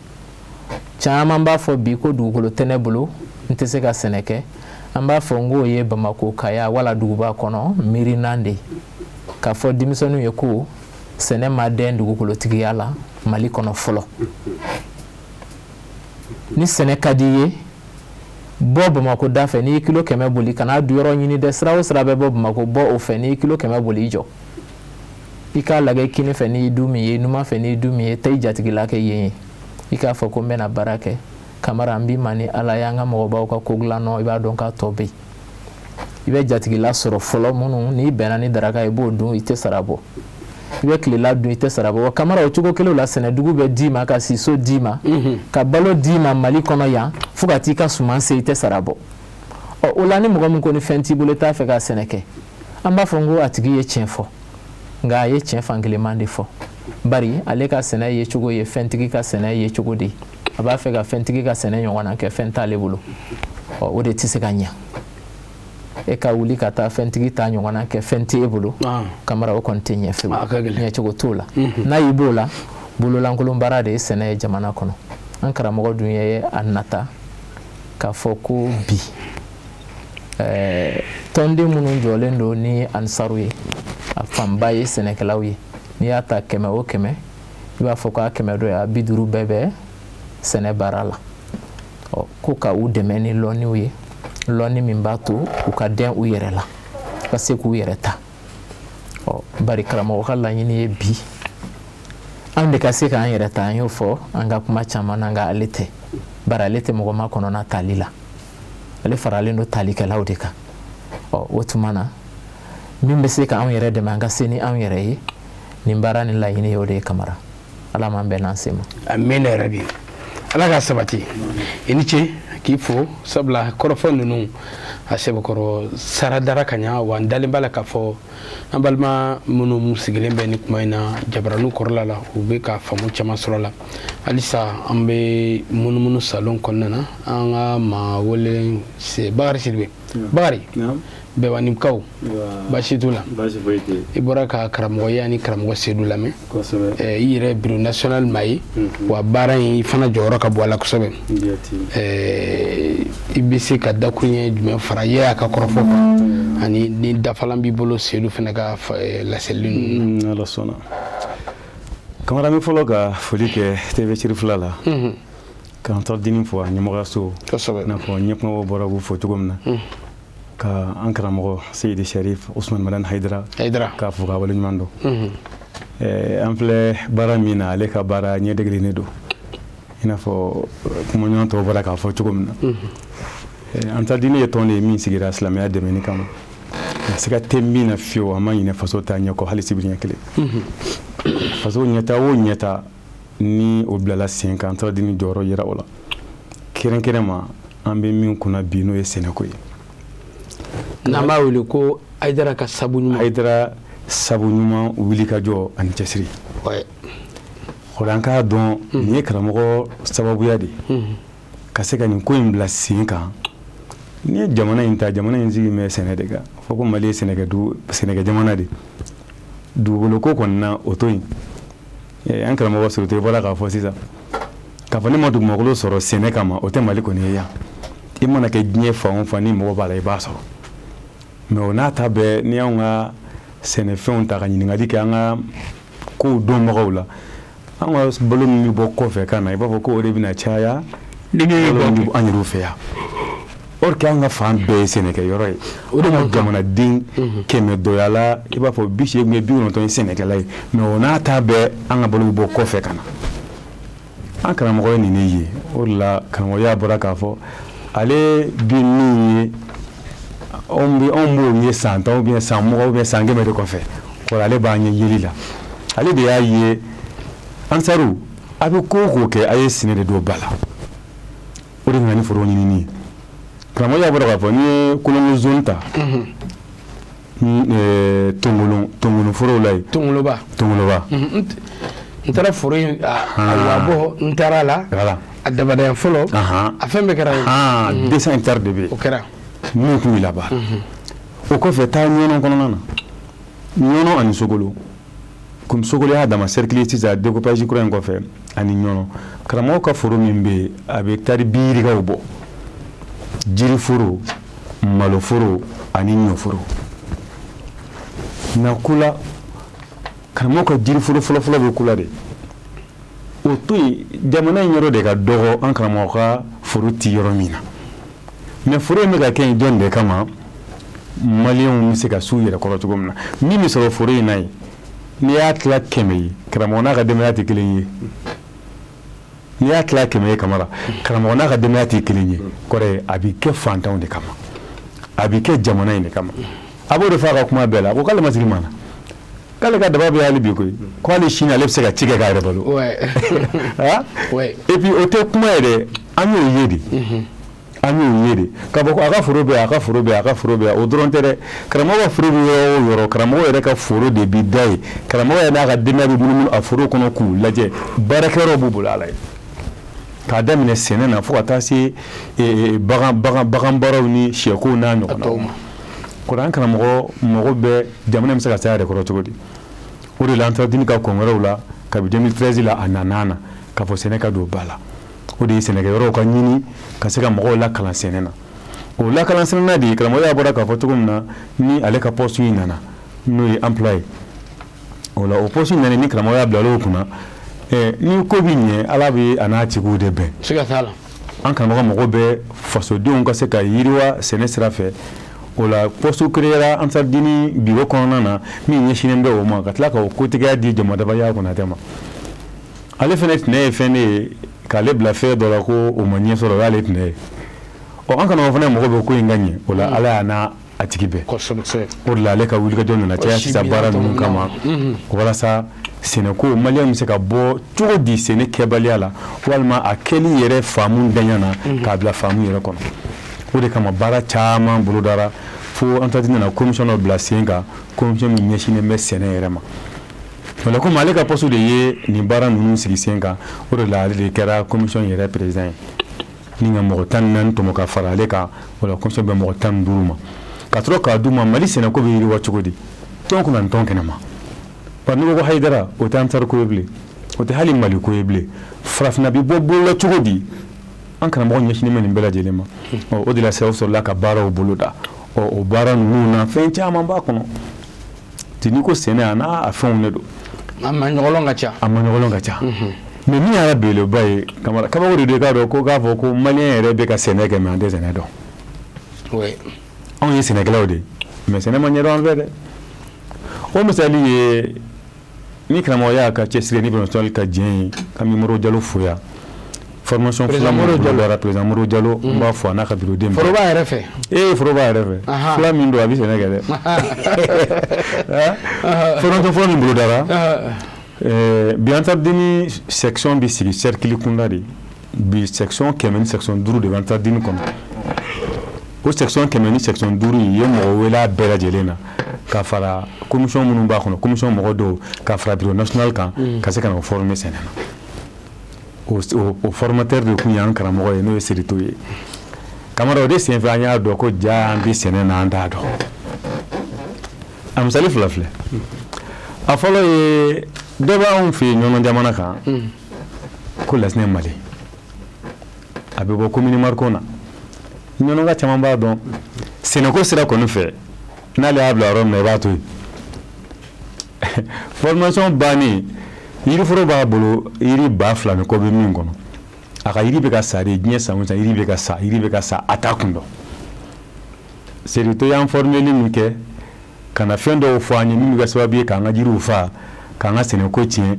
caman b'a fɔ bi ko dugukolo tɛ ne bolo n tɛ se ka sɛnɛ kɛ an b'a fɔ n k'o ye Bamako Kaya wala duguba kɔnɔ miirina de k'a fɔ denmisɛnninw ye ko sɛnɛ ma dɛn dugukolotigiya la Mali kɔnɔ fɔlɔ ni sɛnɛ ka di ye bɔ Bamako da fɛ n'i ye kilo 100 boli kana du yɔrɔ ɲini dɛ sira o sira bɛ bɔ Bamako bɔ o fɛ n'i ye kilo 100 boli i jɔ i k'a lagɛ kini fɛ n'i ye du min ye numan fɛ n'i ye du min ye taa i jatigila kɛ yen ye i k'a fɔ ko n bɛna baara kɛ kamara an b'i ma ni Ala ye an ka mɔgɔbaw ka ko dilan nɔ i b'a dɔn k'a tɔ bɛ yen i bɛ jatigila sɔrɔ fɔlɔ minnu n'i bɛnna ni daraka i b'o dun i tɛ sara bɔ i bɛ tilela dun i tɛ sara bɔ wa kamara o cogo kelen la sɛnɛdugu bɛ d'i ma ka siso d'i ma ka balo d'i ma Mali kɔnɔ yan fo ka t'i ka suman se i tɛ sara bɔ o la ni mɔgɔ min ko ni fɛn t'i bolo i t'a fɛ ka sɛnɛ kɛ an b'a fɔ n ko a tigi ye tiɲɛ fɔ nka a ye tiɲɛ fankelenman de fɔ bari ale ka sɛnɛ ye cogo ye fɛntigi ka sɛnɛ ye cogo de a b'a fɛ ka fɛntigi ka sɛnɛ ɲɔgɔn na kɛ fɛn t'ale bolo o de tɛ se ka ɲɛ e ka wuli ka taa fɛntigi ta ɲɔgɔn na kɛ fɛn t'e bolo kamara o kɔni tɛ ɲɛ fewu ɲɛcogo t'o la n'a y'i b'o la bololankolon baara de ye sɛnɛ ye jamana kɔnɔ an karamɔgɔ dun ye a nata k'a fɔ ko bi tɔnden minnu jɔlen don ni ansaru ye a fanba ye sɛnɛkɛlaw ye n'i y'a ta 100 o 100 i b'a fɔ k'a 100 dɔ ye a 50 bɛɛ bɛ sɛnɛ baara la ko ka u dɛmɛ ni lɔnniw ye lɔnni min b'a to u ka dɛn u yɛrɛ la ka se k'u yɛrɛ ta bari karamɔgɔ ka laɲini ye bi an de ka se k'an yɛrɛ ta an y'o fɔ an ka kuma caman na nka ale tɛ bari ale tɛ mɔgɔ ma kɔnɔna tali la ale faralen don talikɛlaw de kan o tuma na min bɛ se k'an yɛrɛ dɛmɛ an ka se ni an yɛrɛ ye nin baara ni laɲini ye o de ye kamara ala m'an bɛɛ n'an se ma amin yɛrɛ bi ala ka sabati i ni ce k'i fo sabula kɔrɔfɔ ninnu a sɛbɛkɔrɔ sara dara ka ɲa wa n dalen b'a la k'a fɔ an balima minnu sigilen bɛ ni kuma in na jabaraniw kɔrɔla la u bɛ ka faamu caman sɔrɔ la halisa an bɛ munumunu salon kɔnɔna na an ka maa wele Bakari Sidibe Bakari bɛɛbanikaw baasi t'u la i bɔra ka karamɔgɔya ni karamɔgɔ Seydou lamɛn i yɛrɛ bureau national maa ye wa baara in fana jɔyɔrɔ ka bon a la kosɛbɛ i bɛ se ka dakuruɲɛ jumɛn fara i y'a ka kɔrɔfɔ kan ani ni dafalan b'i bolo Seydou fana ka laseli ninnu ala sɔnna kamara min fɔlɔ ka foli kɛ TV Cirifila la k'an tɔgɔ dini fɔ a ɲɛmɔgɔyaso i n'a fɔ ɲɛkumaw bɔra k'u fɔ cogo min na ka an karamɔgɔ Seydi Sharif Usman Madani Haidara k'a fɔ k'a waleɲuman dɔn an filɛ baara min na ale ka baara ɲɛdɛgɛlen don i n'a fɔ kumaɲɔgɔn tɔw bɔra k'a fɔ cogo min na an ta diinɛ ye tɔn de ye min sigira silamɛya dɛmɛni kama siga tɛ min na fiyewu a ma ɲinɛ faso ta ɲɛ kɔ hali sibiri ɲɛ kelen faso ɲɛta o ɲɛta ni o bilala sen kan an ta diinɛ jɔyɔrɔ yira o la kɛrɛnkɛrɛn ma an bɛ min kunna bi n'o ye sɛnɛko ye n'an b'a wele ko Haidara ka sabu ɲuman Haidara sabu ɲuman wulikajɔ ani cɛsiri o la an k'a dɔn nin ye karamɔgɔ sababuya de ka se ka nin ko in bila sen kan ni ye jamana in ta jamana in sigi mɛ sɛnɛ de kan fɔ ko Mali ye sɛnɛkɛ jamana de dugukolo ko kɔni na o to yen an karamɔgɔ Sorote bɔra k'a fɔ sisan k'a fɔ ne ma dugumakolo sɔrɔ sɛnɛ kama o tɛ Mali kɔni ye yan i mana kɛ diɲɛ fan o fan ni mɔgɔ b'a la i b'a sɔrɔ mɛ o n'a ta bɛɛ ni y'anw ka sɛnɛfɛnw ta ka ɲininkali kɛ an ka kow dɔnbagaw la an ka balo min bɛ bɔ kɔfɛ ka na i b'a fɔ ko o de bɛna caya an yɛrɛw fɛ yan or que an ka fan bɛɛ ye sɛnɛkɛyɔrɔ ye o de ma jamanaden 100 dɔyala i b'a fɔ 80 90 ye sɛnɛkɛla ye mɛ o n'a ta bɛɛ an ka balo bɛ bɔ kɔfɛ ka na an karamɔgɔ ye nin de ye o de la karamɔgɔya bɔra k'a fɔ ale bi min ye anw b'o ye san 10 ou bien san 20 ou bien san 100 de kɔfɛ o ale b'an ye yeli la ale de y'a ye ansaru a bɛ ko o ko kɛ a ye sɛnɛ de don ba la o de nana ni foro ɲinini ye karamɔgɔya bɔra k'a fɔ n'i ye kolongo zone ta tongolon forow la yen tongoloba n taara foro in a wabɔ n taara la a dabadaya fɔlɔ a fɛn bɛɛ kɛra yen 200 hectares de bɛ yen o kɛra min tun bɛ labaara o kɔfɛ taa ɲɔnɔ kɔnɔna na ɲɔnɔ ani sogolo komi sogolo y'a dama cercle sisan découpage kura in kɔfɛ ani ɲɔnɔ karamɔgɔ ka foro min bɛ yen a bɛ hectare 50 bɔ jiri foro malo foro ani ɲɔ foro nka kula karamɔgɔ ka jiri foro fɔlɔfɔlɔ bɛ kula de o to yen jamana in yɔrɔ de ka dɔgɔ an karamɔgɔ ka foro ti yɔrɔ min na mɛ foro in bɛ ka kɛ yen jɔn de kama maliyɛnw bɛ se ka s'u yɛrɛ kɔrɔ cogo min na min bɛ sɔrɔ foro in na yen n'i y'a tila 100 ye karamɔgɔ n'a ka denbaya tɛ kelen ye n'i y'a tila 100 ye kamara karamɔgɔ n'a ka denbaya tɛ kelen ye kɔrɔ ye a bɛ kɛ fantanw de kama a bɛ kɛ jamana in de kama a b'o de fɔ a ka kuma bɛɛ la ko k'ale ma sigi maa na k'ale ka daba bɛ hali bi koyi ko hali sini ale bɛ se ka ci kɛ k'a yɛrɛ balo et puis o tɛ kuma ye dɛ an y'o ye de an y'o ye de k'a fɔ ko a ka foro bɛ yan a ka foro bɛ yan a ka foro bɛ yan o dɔrɔn tɛ dɛ karamɔgɔ ka foro bɛ yɔrɔ o yɔrɔ karamɔgɔ yɛrɛ ka foro de bɛ da ye karamɔgɔ yɛrɛ n'a ka denbaya bɛ munumunu a foro kɔnɔ k'u lajɛ baarakɛyɔrɔ b'u bolo a la ye k'a daminɛ sɛnɛ na fo ka taa se bagan baaraw ni sɛko n'a ɲɔgɔnnaw ma kuran karamɔgɔ mɔgɔ bɛ jamana bɛ se ka saya yɛrɛ kɔrɔ cogo di o de la an taara dini ka kɔngɔrɛw la kabi 2013 la a nana k'a fɔ sɛnɛ ka don ba la o de ye sɛnɛkɛyɔrɔw ka ɲini ka se ka mɔgɔw lakalan sɛnɛ na o lakalan sɛnɛ na de karamɔgɔya bɔra k'a fɔ cogo min na ni ale ka poste in nana n'o ye emploi ye o la o poste in nana ni karamɔgɔya bila o kunna ni ko bɛ ɲɛ ala bɛ a n'a tigiw de bɛn siga t'a la an karamɔgɔ mɔgɔ bɛ fasodenw ka se ka yiriwa sɛnɛ sira fɛ o la poste créera an taara dini biro kɔnɔna na min ɲɛsinnen bɛ o ma ka tila ka o kotigiya di jamadabaya Konatɛ ma ale fana tinɛ ye fɛn de ye k'ale bila fɛn dɔ la ko o ma ɲɛ sɔrɔ o y'ale tinɛ ye an karamɔgɔ fana mɔgɔ bɛ ko in ka ɲɛ o la ala y'a n'a a tigi bɛɛ o de la ale ka wulikajɔ nana caya sisan baara ninnu kama walasa sɛnɛko maliyɛn bɛ se ka bɔ cogo di sɛnɛ kɛbaliya la walima a kɛli yɛrɛ faamu daɲa na k'a bila faamu yɛrɛ kɔnɔ o de kama baara caman bolodara fo an taara nana commission dɔ bila sen kan commission min ɲɛsinnen bɛ sɛnɛ yɛrɛ ma o la komi ale ka poste de ye nin baara ninnu sigi sen kan o de la ale de kɛra commission yɛrɛ président ye ni ka mɔgɔ 14 tɔmɔ ka fara ale kan o la commission bɛ mɔgɔ 15 ma ka sɔrɔ k'a d'u ma Mali sɛnɛko bɛ yiriwa cogo di tɔn kunna tɔn kɛnɛma bari n'i ko Hayidara o tɛ an tari ko ye bilen o tɛ hali Mali ko ye bilen farafinna bi bɔ bolola cogo di an karamɔgɔ ɲɛsinnen bɛ nin bɛɛ lajɛlen ma o de la sababu sɔrɔla ka baaraw boloda o baara ninnu na fɛn caman b'a kɔnɔ ti n'i ko sɛnɛ a n'a fɛnw de don a maɲɔgɔlɔn ka ca mais min y'a beleba ye kabako de don k'a dɔn ko k'a fɔ ko maliyɛn yɛrɛ bɛ ka sɛnɛ kɛ mais an tɛ sɛnɛ dɔn anw ye sɛnɛkɛlaw de mais sɛnɛ ma ɲɛdɔn an fɛ dɛ o misali ye ni karamɔgɔ y'a ka cɛsiri ni bɛnɛsɔli ka diɲɛ ye ka Modibo Jalo fo yan formation fila min bolodara président Modibo Jalo n b'a fɔ a n'a ka bureau den bɛɛ foroba yɛrɛ fɛ foroba yɛrɛ fɛ fila min don a bɛ sɛnɛ kɛ dɛ formation fɔlɔ min bolodara bi an taara dini section bɛ sigi cercle kunda de bi section 100 ni section 5 de bɛ an taara dini kɔnɔ o section 100 ni section 5 ye mɔgɔ wele a bɛɛ lajɛlen na ka fara commission minnu b'a kɔnɔ commission mɔgɔ dɔw ka fara bureau national kan ka se ka na o former sɛnɛ na o formateur de kun y'an karamɔgɔ ye n'o ye Sirito ye kamara o de senfɛ an y'a dɔn ko ja an bɛ sɛnɛ na an t'a dɔn a misali fila filɛ a fɔlɔ ye dɔ b'anw fɛ yen ɲɔnɔ jamana kan ko Lasinɛ Mali a bɛ bɔ commune Mariko na ɲɔnɔ ka caman b'a dɔn sɛnɛko sira kɔni fɛ n'ale y'a bila yɔrɔ min na i b'a to yen formation bannen yiriforo b'a bolo yiri 2000 ni kɔ bɛ min kɔnɔ a ka yiri bɛ ka sa de diɲɛ san o san yiri bɛ ka sa a t'a kun dɔn Sirito y'an formeli min kɛ ka na fɛn dɔw fɔ an ye min bɛ kɛ sababu ye k'an ka jiriw fa k'an ka sɛnɛko tiɲɛ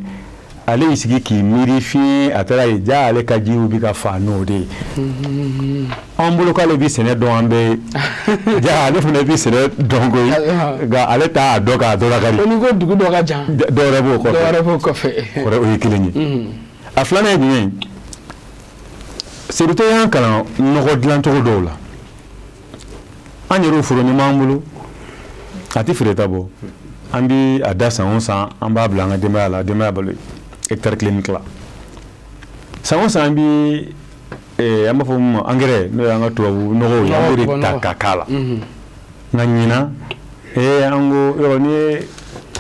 ale y'i sigi k'i miiri fiɲɛ a taara ye ja ale ka jiriw bɛ ka fa n'o de ye an bolo k'ale bɛ sɛnɛ dɔn an bɛɛ ye ja ale fana bɛ sɛnɛ dɔn koyi nka ale t'a dɔn k'a dɔn ka di. ko ni ko dugu dɔ ka jan dɔwɛrɛ b'o kɔfɛ o ye kelen ye a filanan ye jumɛn ye Sirito y'an kalan nɔgɔ dilancogo dɔw la an yɛrɛw foro ɲuman b'an bolo a tɛ feereta bɔ an bɛ a da san o san an b'a bila an ka denbaya la denbaya balo hectare kelen ni tila san o san an bɛ an b'a fɔ min ma engrais n'o y'an ka tubabu nɔgɔw ye an b'o de ta ka k'a la nka ɲinan an ko yɔrɔ n'i ye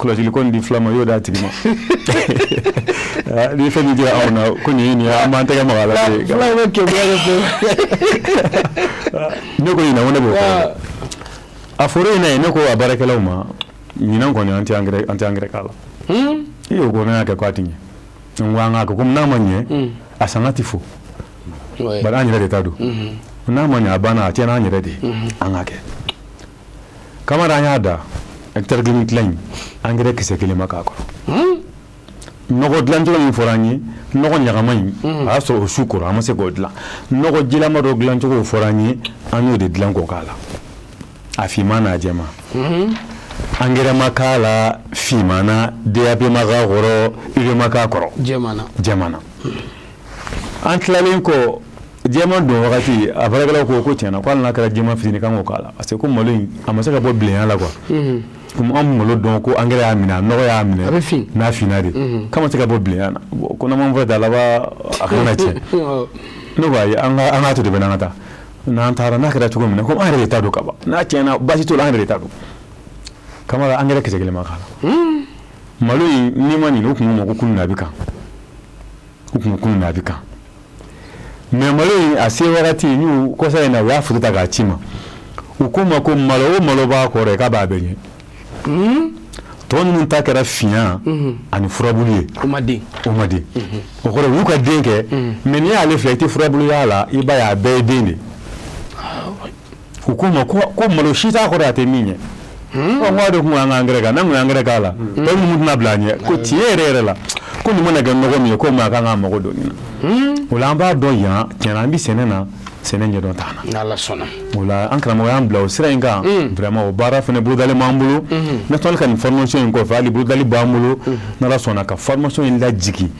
kɔlɔsili ko nin di fila ma y'o d'a tigi ma ni fɛn min dira anw na ko nin ye an b'an tɛgɛ maga a la fila bɛ kegunya ne ko ɲinan ko ne b'o kɛ a foro in na yen ne ko a baarakɛlaw ma ɲinan kɔni an tɛ engrais k'a la i y'o ko ne y'a kɛ ko a tɛ ɲɛ n ko an k'a kɛ komi n'a ma ɲɛ a sanga tɛ fo bari an yɛrɛ de ta don n'a ma ɲɛ a banna a tiɲɛna an yɛrɛ de an k'a kɛ kamara an y'a da hectare kelen tila in engrais kisɛ kelen ma k'a kɔrɔ nɔgɔ dilancogo min fɔra an ye nɔgɔ ɲagama in a y'a sɔrɔ o su kɔrɔ an ma se k'o dilan nɔgɔ jilama dɔ dilancogo fɔra an ye an y'o de dilan k'o k'a la a finman n'a jɛma engrais ma k'a la finman na DAP ma k'a kɔrɔ UREA ma k'a kɔrɔ jɛman na an tilalen kɔ jɛman don wagati a baarakɛlaw ko tiɲɛna ko hali n'a kɛra jɛman fitinin kan k'o k'a la parce que ko malo in a ma se ka bɔ bilenya la quoi comme an malo dɔn ko engrais y'a minɛ nɔgɔ y'a minɛ n'a finna de kama tɛ ka bɔ bilen na ko n'an fɔ da laban a kana tiɲɛ ne ko ayi an ka to de bɛ n'an ka taa n'an taara n'a kɛra cogo min na ko an yɛrɛ de ta don ka ban n'a tiɲɛna basi t'o la an yɛrɛ de ta don kama la engrais kisɛ kelen ma k'a la malo in n'i ma nin o kun ma ko kunun na a bɛ kan o kun kunun na a bɛ kan mais malo in a se wagati n'u kɔsa in na u y'a foto ta k'a ci ma u ko ma ko malo o malo b'a kɔrɔ k'a b'a bɛɛ ɲɛ tɔ ninnu ta kɛra fiɲɛ ani furabulu ye o ma den o kɔrɔ u y'u ka den kɛ mais n'i y'ale filɛ i tɛ furabulu y'a la i b'a ye a bɛɛ ye den de u ko ma ko malo si t'a kɔrɔ a tɛ min ɲɛ n k'a de kun y'an ka engrais kan n'an kun ye engrais k'a la tɔ ninnu tɛna bila a ɲɛ ko tiɲɛ yɛrɛ yɛrɛ la ko nin mana kɛ nɔgɔ min ye ko maa kan k'a mago don nin na o la an b'a dɔn yan tiɲɛna an bɛ sɛnɛ na sɛnɛ ɲɛdɔn t'an na n'Ala sɔnna o la an karamɔgɔ y'an bila o sira in kan vraiment o baara fana bolodalen b'an bolo ne tɔgɔ ka nin formation in kɔfɛ hali bolodali b'an bolo n'Ala sɔnna ka formation in lajigin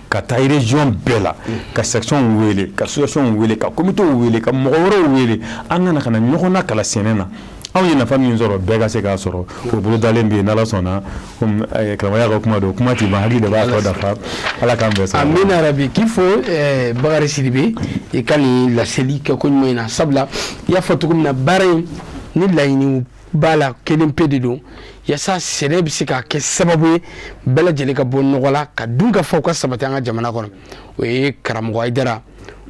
ka taa région bɛɛ la ka section wele ka association wele ka comité wele ka mɔgɔ wɛrɛw wele an nana ka na ɲɔgɔn na kala sɛnɛ na anw ye nafa min sɔrɔ bɛɛ ka se k'a sɔrɔ o bolodalen bɛ yen n'Ala sɔnna comme karamɔgɔya ka kuma don kuma t'i ban hakili de b'a tɔ dafa Ala k'an bɛɛ sɔrɔ amina rabi k'i fo Bakari Sidibe i ka nin laseli kɛ ko ɲuman in na sabula i y'a fɔ cogo min na baara in ni laɲini b'a la kelen pe de don yaasa sɛnɛ bɛ se ka kɛ sababu ye bɛɛ lajɛlen ka bɔ nɔgɔ la ka dun ka faw ka sabati an ka jamana kɔnɔ o ye karamɔgɔ Ayidara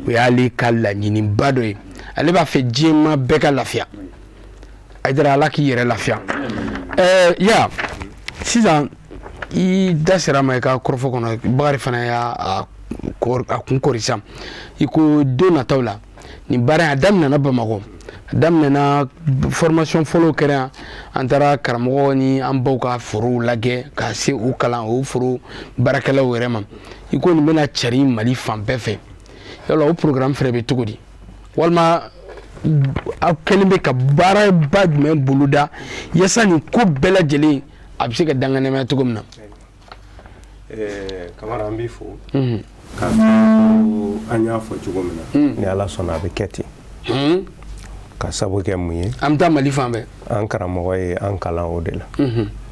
o y'ale ka laɲiniba dɔ ye ale b'a fɛ diɲɛma bɛɛ ka lafiya Ayidara Ala k'i yɛrɛ lafiya ya sisan i da sera ma i ka kɔrɔfɔ kɔnɔ Bakari fana y'a kun kɔri sisan i ko don nataw la nin baara a daminɛna Bamakɔ a daminɛna formation fɔlɔ kɛra yan an taara karamɔgɔ ni an baw ka forow lajɛ ka se u kalan o foro baarakɛlaw yɛrɛ ma i ko nin bɛna cari Mali fan bɛɛ fɛ yala o programme fɛnɛ bɛ cogo di walima aw kɛlen bɛ ka baaraba jumɛn boloda yaasa nin ko bɛɛ lajɛlen a bɛ se ka danganɛmaya cogo min na Kamara an b'i fo k'a fɔ an y'a fɔ cogo min na ni Ala sɔnna a bɛ kɛ ten ka sabu kɛ mun ye an bɛ taa Mali fan bɛɛ an karamɔgɔ ye an kalan o de la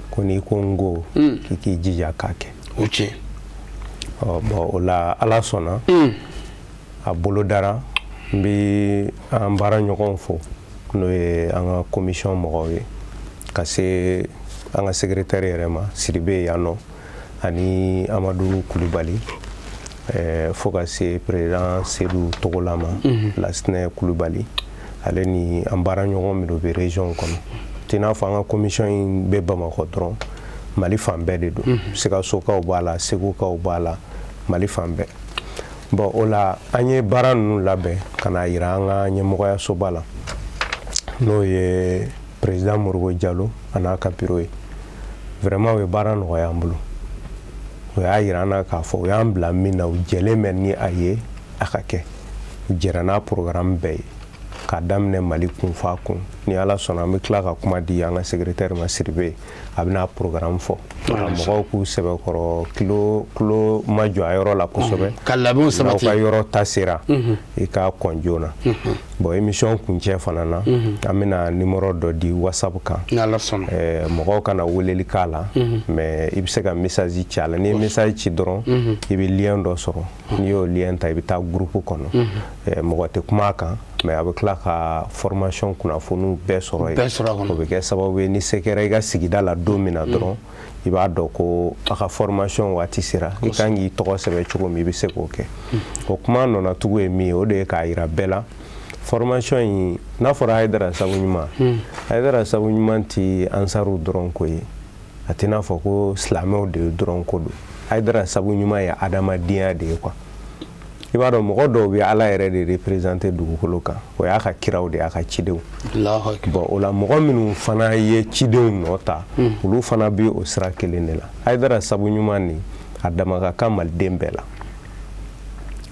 ko n'i ko n ko k'i k'i jija k'a kɛ o tiɲɛ bon o la Ala sɔnna a bolo dara n bɛ an baara ɲɔgɔnw fo n'o ye an ka commission mɔgɔw ye ka se an ka secrétaire yɛrɛ ma Sidibe yan nɔ ani Amadu Kulibali fo ka se président Seydou Togola ma Lasinɛ Kulibali ale ni an baara ɲɔgɔn minnu bɛ région kɔnɔ t'i n'a fɔ an ka commission in bɛ Bamakɔ dɔrɔn Mali fan bɛɛ de don Sikasokaw b'a la Segukaw b'a la Mali fan bɛɛ bon o la an ye baara ninnu labɛn ka na yira an ka ɲɛmɔgɔyasoba la n'o ye président Moribo Jalo a n'a ka bureau ye vraiment o ye baara nɔgɔya an bolo o y'a yira an na k'a fɔ o y'an bila min na u jɛlen bɛ ni a ye a ka kɛ u jɛra n'a programme bɛɛ ye k'a daminɛ Mali kun f'a kun ni Ala sɔnna an bɛ tila ka kuma di an ka secrétaire ma Sidibe a bɛna programme fɔ mɔgɔw k'u sɛbɛkɔrɔ kilo ma jɔ a yɔrɔ la kosɛbɛ ka labɛnw sabati n'aw ka yɔrɔ ta sera i k'a kɔn joona bon émission kuncɛ fana na an bɛna numéro dɔ di WhatsApp kan n'Ala sɔnna mɔgɔw kana weleli k'a la mais i bɛ se ka message ci a la n'i ye message ci dɔrɔn i bɛ lien dɔ sɔrɔ n'i y'o lien ta i bɛ taa groupe kɔnɔ mɔgɔ tɛ kuma a kan mais a bɛ tila ka formation kunnafoniw bɛɛ sɔrɔ yen o bɛ kɛ sababu ye ni se kɛra i ka sigida la don min na dɔrɔn i b'a dɔn ko a ka formation waati sera i kan k'i tɔgɔ sɛbɛn cogo min i bɛ se k'o kɛ o kuma nɔna tugu ye min ye o de ye k'a yira bɛɛ la formation in n'a fɔra Ayidara sabu ɲuman Ayidara sabu ɲuman tɛ ansaruw dɔrɔn ko ye a tɛ n'a fɔ ko silamɛw de dɔrɔn ko don Ayidara sabu ɲuman ye adamadenya de ye quoi i b'a dɔn mɔgɔ dɔw bɛ Ala yɛrɛ de représenter dugukolo kan o y'a ka kiraw de y'a ka cidenw bon o la mɔgɔ minnu fana ye cidenw nɔ ta olu fana bɛ o sira kelen de la Ayidara sabu ɲuman nin a dama ka kan maliden bɛɛ la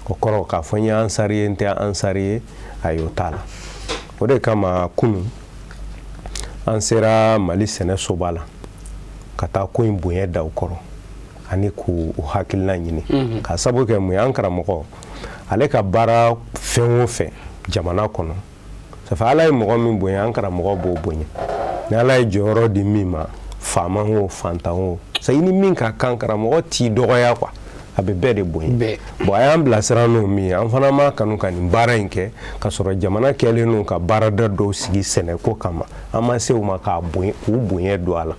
o kɔrɔ k'a fɔ n ye ansari ye n tɛ ansari ye ayi o t'a la o de kama kunun an sera Mali sɛnɛsoba la ka taa ko in bonya da u kɔrɔ ani k'u hakilina ɲini ka sabu kɛ mun ye an karamɔgɔ ale ka baara fɛn o fɛn jamana kɔnɔ ça fait Ala ye mɔgɔ min bonya an karamɔgɔ b'o bonya ni Ala ye jɔyɔrɔ di min ma faama o fantan o sa ini min ka kan karamɔgɔ t'i dɔgɔya quoi a bɛ bɛɛ de bonya bon a y'an bilasira n'o min ye an fana ma kanu ka nin baara in kɛ ka sɔrɔ jamana kɛlen n'o ka baarada dɔw sigi sɛnɛko kama an ma se u ma k'a bonya k'u bonya don a la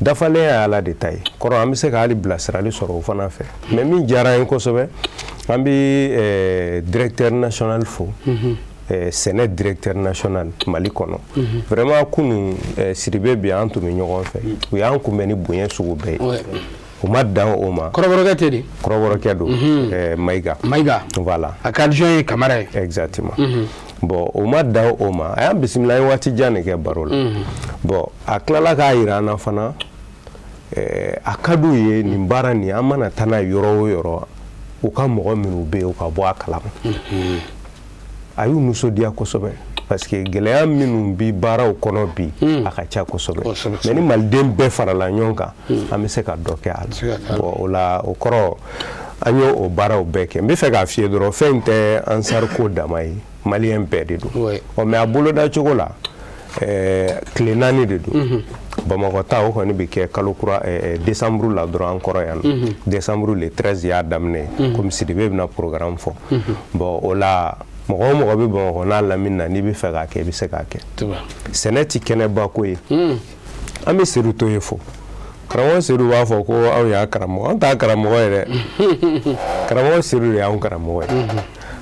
dafalen ye ala de ta ye kɔrɔ an bɛ se ka hali bilasirali sɔrɔ o fana fɛ mais min diyara an ye kosɛbɛ an bɛ directeur national fo sɛnɛ directeur national Mali kɔnɔ vraiment kunu Sidibe bi an tun bɛ ɲɔgɔn fɛ u y'an kunbɛn ni bonya sugu bɛɛ ye o ma dan o ma kɔrɔbɔrɔkɛ tɛ de kɔrɔbɔrɔkɛ don Mayiga voilà a ka adjoint ye Kamara ye exactement bon o ma dan o ma a y'an bisimila ye waati jan de kɛ baro la bon a tilala k'a yira an na fana a ka d'u ye nin baara nin an mana taa n'a yɔrɔ o yɔrɔ u ka mɔgɔ minnu bɛ yen u ka bɔ a kalama a y'u nisɔndiya kosɛbɛ parce que gɛlɛya minnu bi baaraw kɔnɔ bi a ka ca kosɛbɛ mais ni maliden bɛɛ farala ɲɔgɔn kan an bɛ se ka dɔ kɛ a la bon o la o kɔrɔ an y'o o baaraw bɛɛ kɛ n bɛ fɛ k'a f'i ye dɔrɔn fɛn in tɛ ansar ko dama ye maliyɛn bɛɛ de don mais a boloda cogo la tile 4 de don Bamakɔ ta o kɔni bɛ kɛ kalo kura décembre la dɔrɔn an kɔrɔ yan nɔ décembre le 13 y'a daminɛ comme Sidibe bɛna programme fɔ bon o la mɔgɔ o mɔgɔ bɛ Bamakɔ n'a lamini na n'i bɛ fɛ k'a kɛ i bɛ se k'a kɛ sɛnɛ tɛ kɛnɛba ko ye an bɛ Sedu to ye fo karamɔgɔ Sedu b'a fɔ ko aw y'a karamɔgɔ an t'a karamɔgɔ ye dɛ karamɔgɔ Sedu de y'anw karamɔgɔ ye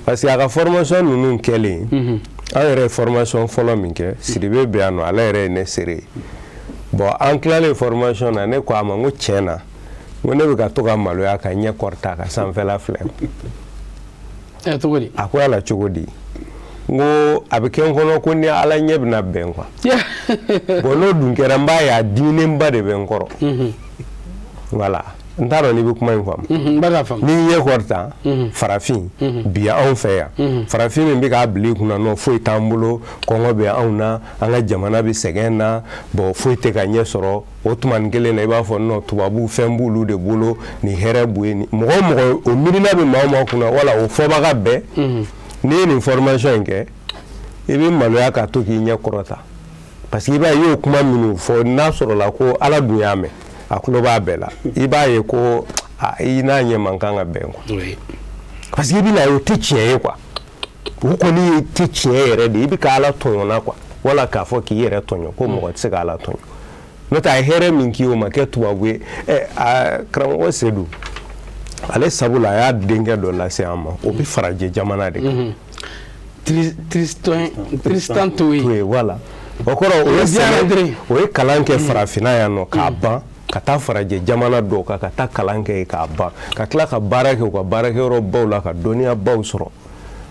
parce que a ka formation ninnu kɛlen an yɛrɛ ye formation fɔlɔ min kɛ Sidibe bɛ yan nɔ ale yɛrɛ ye ne seere ye bon an tilalen formation na ne ko a ma n ko tiɲɛ na n ko ne bɛ ka to ka maloya ka ɲɛ kɔrɔta ka sanfɛla filɛ cogo di a ko ala cogo di n ko a bɛ kɛ n kɔnɔ ko ni ala ɲɛ bɛna bɛn quoi bon n'o dun kɛra n b'a ye a diminenba de bɛ n kɔrɔ voilà n t'a dɔn n'i bɛ kuma in faamu n'i ɲɛ kɔrɔta farafin bi anw fɛ yan farafin min bɛ k'a bila i kunna nɔ foyi t'an bolo kɔngɔ bɛ anw na an ka jamana bɛ sɛgɛn na bon foyi tɛ ka ɲɛ sɔrɔ o tuma nin kelen na i b'a fɔ nɔ tubabu fɛn b'olu de bolo nin hɛrɛ b'u ye mɔgɔ o mɔgɔ o miirina bɛ maa o maa kunna wala o fɔbaga bɛɛ n'i ye nin formation in kɛ i bɛ maloya ka to k'i ɲɛ kɔrɔta parce que i b'a ye i y'o kuma minnu fɔ n'a sɔrɔla ko ala dun y'a mɛn a tulo b'a bɛɛ la i b'a ye ko i n'a ɲɛ man kan ka bɛn quoi parce que i bɛna ye o tɛ tiɲɛ ye quoi o kɔni tɛ tiɲɛ yɛrɛ de i bɛ ka ala tɔɲɔna quoi wala k'a fɔ k'i yɛrɛ tɔɲɔ ko mɔgɔ tɛ se ka ala tɔɲɔ n'o tɛ a ye hɛrɛ min k'i o ma kɛ tubabu ye karamɔgɔ Sedu ale sabula a y'a denkɛ dɔ lase an ma o bɛ farajɛ jamana de kan Tristan Toye voilà o kɔrɔ o ye kalan kɛ farafinna yan nɔ k'a ban ka taa farajɛ jamana dɔw kan ka taa kalan kɛ yen k'a ban ka tila ka baara kɛ u ka baarakɛyɔrɔ baw la ka dɔnniya baw sɔrɔ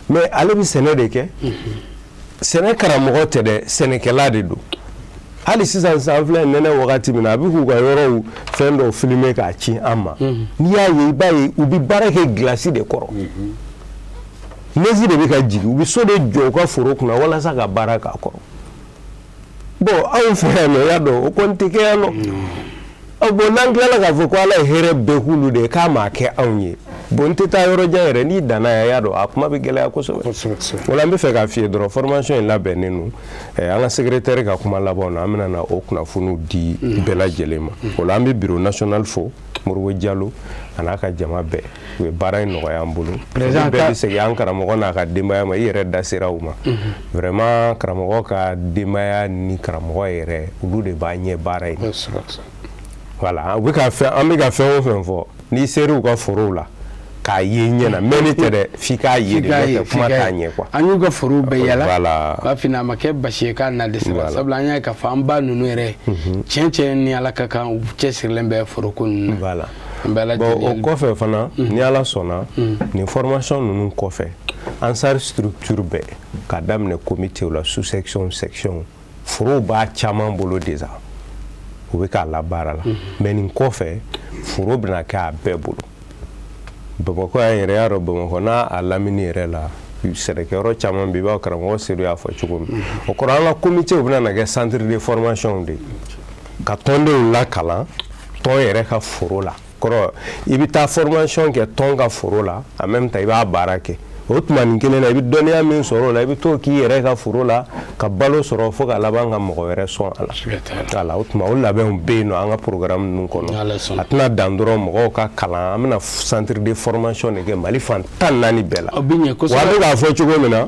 mais ale bɛ sɛnɛ de kɛ sɛnɛ karamɔgɔ tɛ dɛ sɛnɛkɛla de don hali sisan san filɛ nɛnɛ wagati min na a bɛ k'u ka yɔrɔw fɛn dɔw filmer k'a ci an ma n'i y'a ye i b'a ye u bɛ baara kɛ gilasi de kɔrɔ neige de bɛ ka jigin u bɛ so de jɔ u ka foro kunna walasa ka baara k'a kɔrɔ bon anw fɛ yan nɔ y'a dɔn o kɔni tɛ kɛ yan nɔ bon n'an tilala k'a fɔ ko ala ye hɛrɛ bɛɛ k'ulu de ye k'a m'a kɛ anw ye bon n tɛ taa yɔrɔ jan yɛrɛ n'i danna yan y'a dɔn a kuma bɛ gɛlɛya kosɛbɛ wala n bɛ fɛ k'a f'i ye dɔrɔn formation in labɛnnen don an ka secrétaire ka kuma labanw na an bɛna na o kunnafoniw di bɛɛ lajɛlen ma o la an bɛ bureau national fo Moribo Jalo a n'a ka jama bɛɛ u ye baara in nɔgɔya an bolo bɛɛ bɛ segin an karamɔgɔ n'a ka denbaya ma i yɛrɛ da sera u ma vraiment karamɔgɔ ka denbaya ni karamɔgɔ yɛrɛ olu de b'a ɲɛ baara in voilà an bɛ ka fɛn o fɛn fɔ n'i ser'u ka forow la k'a ye ɲɛna mɛnni tɛ dɛ f'i k'a ye de n'o tɛ kuma t'a ɲɛ quoi an y'u ka forow bɛɛ yala b'a fina a ma kɛ basi ye k'a na dɛsɛ la sabula an y'a ye k'a fɔ an ba ninnu yɛrɛ tiɲɛ tiɲɛ ni ala ka kan u cɛsirilen bɛ foroko ninnu na bon o kɔfɛ fana ni ala sɔnna nin formation ninnu kɔfɛ ansar structure bɛɛ ka daminɛ comité la sous section forow b'a caman bolo déjà u bɛ k'a labaara la mais nin kɔfɛ foro bɛna kɛ a bɛɛ bolo Bamakɔ yan yɛrɛ y'a dɔn Bamakɔ n'a a lamini yɛrɛ la sɛnɛkɛyɔrɔ caman bɛ i b'a karamɔgɔ Sedu y'a fɔ cogo min o kɔrɔ an ka comité u bɛna na kɛ centre de formation de ka tɔndenw lakalan tɔn yɛrɛ ka foro la kɔrɔ i bɛ taa formation kɛ tɔn ka foro la en même temps i b'a baara kɛ o tuma nin kelen na i bɛ dɔnniya min sɔrɔ o la i bɛ to k'i yɛrɛ ka foro la ka balo sɔrɔ fo ka laban ka mɔgɔ wɛrɛ sɔn a la o tuma o labɛnw bɛ yen nɔ an ka programme ninnu kɔnɔ a tɛna dan dɔrɔn mɔgɔw ka kalan an bɛna centre de formation de kɛ Mali fan 14 bɛɛ la wa an bɛ k'a fɔ cogo min na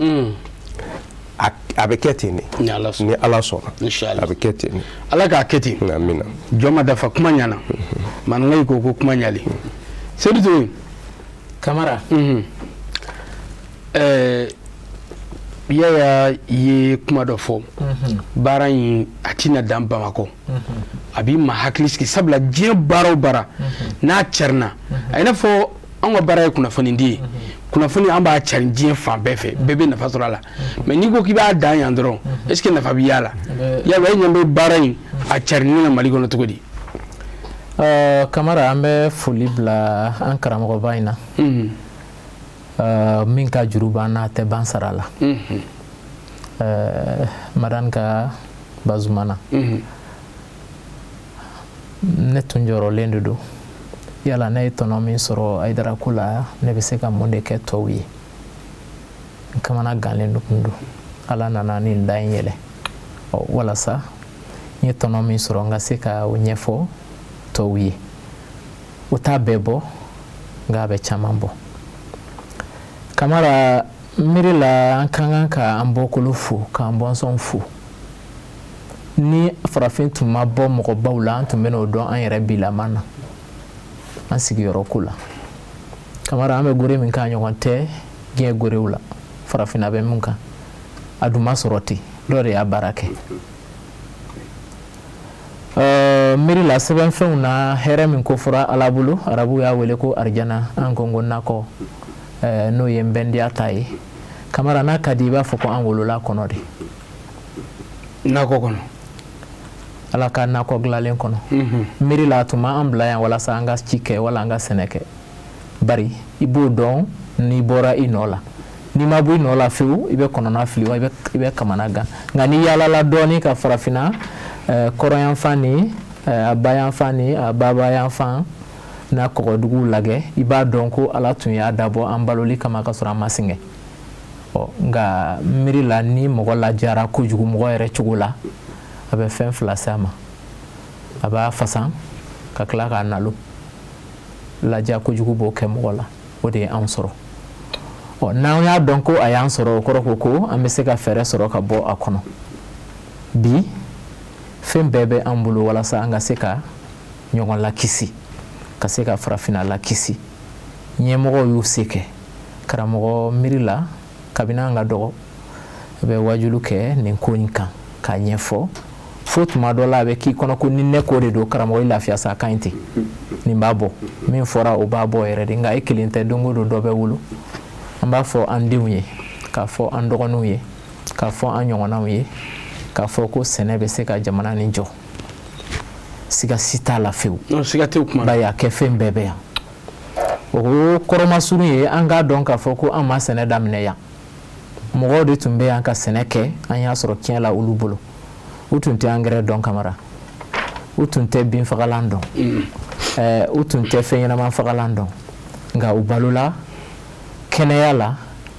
a bɛ kɛ ten de ni Ala sɔnna a bɛ kɛ ten de Ala k'a kɛ ten amina jɔn ma dafa kuma ɲana maninkaw ko kuma ɲali Seydou Touré Kamara Yaya ye kuma dɔ fɔ baara in a tɛna dan Bamakɔ a b'i ma hakili sigi sabula diɲɛ baara o baara n'a carinna a n'a fɔ an ka baara ye kunnafoni di ye kunnafoni an b'a carin diɲɛ fan bɛɛ fɛ bɛɛ bɛ nafa sɔrɔ a la mais n'i ko k'i b'a dan yan dɔrɔn est-ce que nafa bɛ y'a la yala e ɲɛ bɛ baara in a carinni na Mali kɔnɔ cogo di Kamara an bɛ foli bila an karamɔgɔba in na min ka juru b'an na a tɛ ban sara la Madane ka Bazumana ne tun jɔrɔlen de don yala ne ye tɔnɔ min sɔrɔ Hayidara ko la ne bɛ se ka mun de kɛ tɔw ye n kamana ganlen kun don Ala nana ni da in yɛlɛ walasa n ye tɔnɔ min sɔrɔ n ka se ka o ɲɛfɔ tɔw ye o t'a bɛɛ bɔ nka a bɛ caman bɔ Kamara miiri la an ka kan ka an bɔkolo fo k'an bɔnsɔn fo ni farafin tun ma bɔ mɔgɔbaw la an tun bɛ n'o dɔn an yɛrɛ bilama na an sigiyɔrɔ ko la Kamara an bɛ gore min k'a ɲɔgɔn tɛ diɲɛ gorew la farafinna bɛ mun kan a dun ma sɔrɔ ten dɔ de y'a baara kɛ miiri la sɛbɛnfɛnw na hɛrɛ min ko fɔra Ala bolo arabuw y'a wele ko arijana an ko nakɔ n'o ye n bɛndiya ta ye Kamara n'a ka di i b'a fɔ ko an wolola kɔnɔ de nakɔ kɔnɔ Ala ka nakɔ dilanlen kɔnɔ miiri la tuma an bila yan walasa an ka ci kɛ wala an ka sɛnɛ kɛ bari i b'o dɔn n'i bɔra i nɔ la n'i ma bɔ i nɔ la fewu i bɛ kɔnɔna fili wa i bɛ kamana gan nka n'i yaalala dɔɔni ka farafinna kɔrɔyanfan ni a bayanfan ni a babayanfan n'a kɔgɔduguw lagɛ i b'a dɔn ko Ala tun y'a dabɔ an baloli kama ka sɔrɔ an ma sɛgɛn nka miiri la ni mɔgɔ lajara kojugu mɔgɔ yɛrɛ cogo la a bɛ fɛn fila s'a ma a b'a fasan ka tila k'a nalo laja kojugu b'o kɛ mɔgɔ la o de ye anw sɔrɔ n'an y'a dɔn ko a y'an sɔrɔ o kɔrɔ ko an bɛ se ka fɛɛrɛ sɔrɔ ka bɔ a kɔnɔ bi fɛn bɛɛ bɛ an bolo walasa an ka se ka ɲɔgɔn lakisi ka se ka farafinna lakisi ɲɛmɔgɔw y'u se kɛ karamɔgɔ miiri la kabini an ka dɔgɔ a bɛ wajulu kɛ nin ko in kan k'a ɲɛfɔ fo tuma dɔ la a bɛ k'i kɔnɔ ko ni ne ko de don karamɔgɔ i lafiya sa a ka ɲi ten nin b'a bɔ min fɔra o b'a bɔ yɛrɛ de nka e kelen tɛ don o don dɔ bɛ wolo an b'a fɔ an denw ye k'a fɔ an dɔgɔninw ye k'a fɔ an ɲɔgɔnnaw ye k'a fɔ ko sɛnɛ bɛ se ka jamana nin jɔ siga si t'a la fewu bari a kɛ fɛn bɛɛ bɛ yan o kɔrɔmasurun ye an k'a dɔn k'a fɔ ko an ma sɛnɛ daminɛ yan mɔgɔw de tun bɛ yan ka sɛnɛ kɛ an y'a sɔrɔ tiɲɛ la olu bolo u tun tɛ angɛrɛ dɔn Kamara u tun tɛ binfagalan dɔn u tun tɛ fɛn ɲɛnama fagalan dɔn nka u balola kɛnɛya la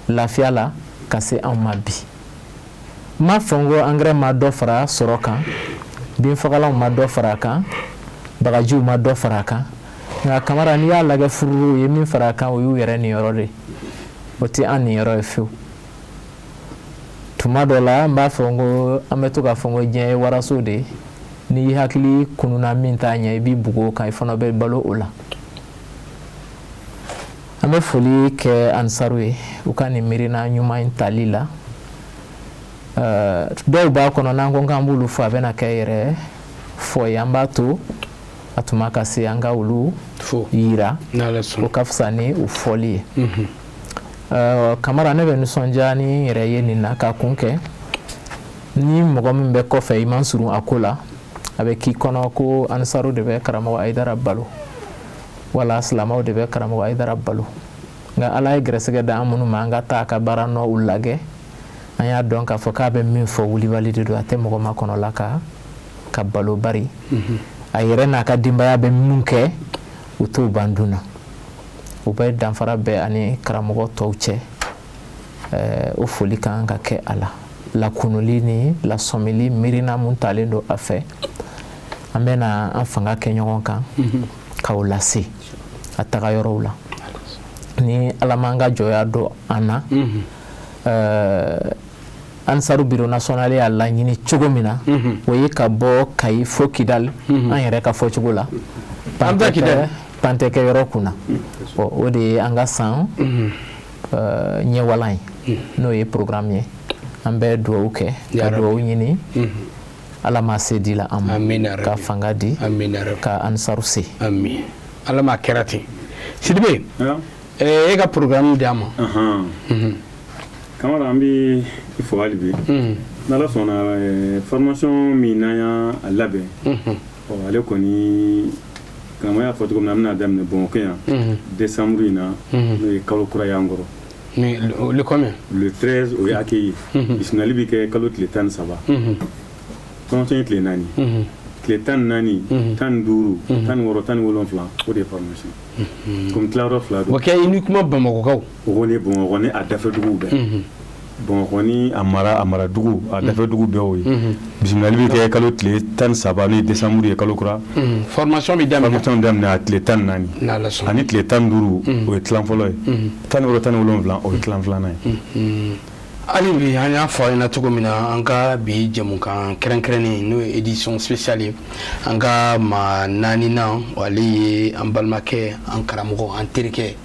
lafiya la ka se anw ma bi n m'a fɔ n ko angɛrɛ ma dɔ fara sɔrɔ kan binfagalanw ma dɔ fara a kan bagajiw ma dɔ fara a kan nka Kamara n'i y'a lajɛ fururu ye min fara a kan o y'u yɛrɛ niyɔrɔ de o tɛ an niyɔrɔ ye fewu tuma dɔ la n b'a fɔ n ko an bɛ to k'a fɔ n ko diɲɛ ye waraso de ye n'i hakili kununa min t'a ɲɛ i b'i bugo o kan i fana bɛ balo o la an bɛ foli kɛ Ansaru ye u ka nin miirina ɲuman in tali la dɔw b'a kɔnɔ n'an ko k'an b'olu fɔ a bɛna kɛ yɛrɛ fɔ ye an b'a to a tuma ka se an ka olu yira o ka fisa ni u fɔli ye Kamara ne bɛ nisɔndiya ni n yɛrɛ ye nin na k'a kun kɛ ni mɔgɔ min bɛ kɔfɛ i man surun a ko la a bɛ k'i kɔnɔ ko Ansaru de bɛ karamɔgɔ Hayidara balo wala silamɛw de bɛ karamɔgɔ Hayidara balo nka Ala ye gɛrɛsɛgɛ da an minnu ma an ka taa a ka baara nɔ u lajɛ an y'a dɔn k'a fɔ k'a bɛ min fɔ wulibali de don a tɛ mɔgɔ ma kɔnɔ la ka balo bari a yɛrɛ n'a ka denbaya bɛ min kɛ u t'o ban dun na u bɛ danfara bɛɛ ani karamɔgɔ tɔw cɛ o foli kan ka kɛ a la lakunuli ni lasɔmili miirina mun talen don a fɛ an bɛna an fanga kɛ ɲɔgɔn kan k'aw lase a taga yɔrɔw la ni ala m'an ka jɔya don an na Ansaru Bureau National y'a laɲini cogo min na o ye ka bɔ Kayi fo Kidal an yɛrɛ ka fɔcogo la pan tɛ kɛ yɔrɔ kunna o de ye an ka san ɲɛwalan ye n'o ye programme ye an bɛ duwawu kɛ ka duwawu ɲini ala ma se di la an ma ka fanga di ka Ansaru se amin ala ma kɛra ten Sidibe e ka programme di an ma Kamara an bɛ i fo hali bi n'ala sɔnna formation min n'an y'a labɛn ale kɔni kama y'a fɔ cogo min na an bɛna daminɛ Bamakɔ yan décembre in na n'o ye kalo kura y'an kɔrɔ le combien le 13 o ye accueil bisimilali bɛ kɛ kalo tile 13 formation ye tile 4 tile 14 15 16 17 o de ye formation comme tilayɔrɔ fila don o kɛ uniquement Bamakɔkaw o kɔni Bamakɔ ni a dafɛduguw bɛɛ Bamakɔ ni a mara dugu a dafɛdugu bɛɛ o ye bisimilali bɛ kɛ kalo tile 13 ni décembre ye kalo kura formation bɛ daminɛ a tile 14 ani tile 15 o ye tilan fɔlɔ ye 16 17 o ye tilan filanan ye hali bi an y'a fɔ ɲɛna cogo min na an ka bi jɛmukan kɛrɛnkɛrɛnnen n'o ye édition spéciale ye an ka maa naaninan ale ye an balimakɛ an karamɔgɔ an terikɛ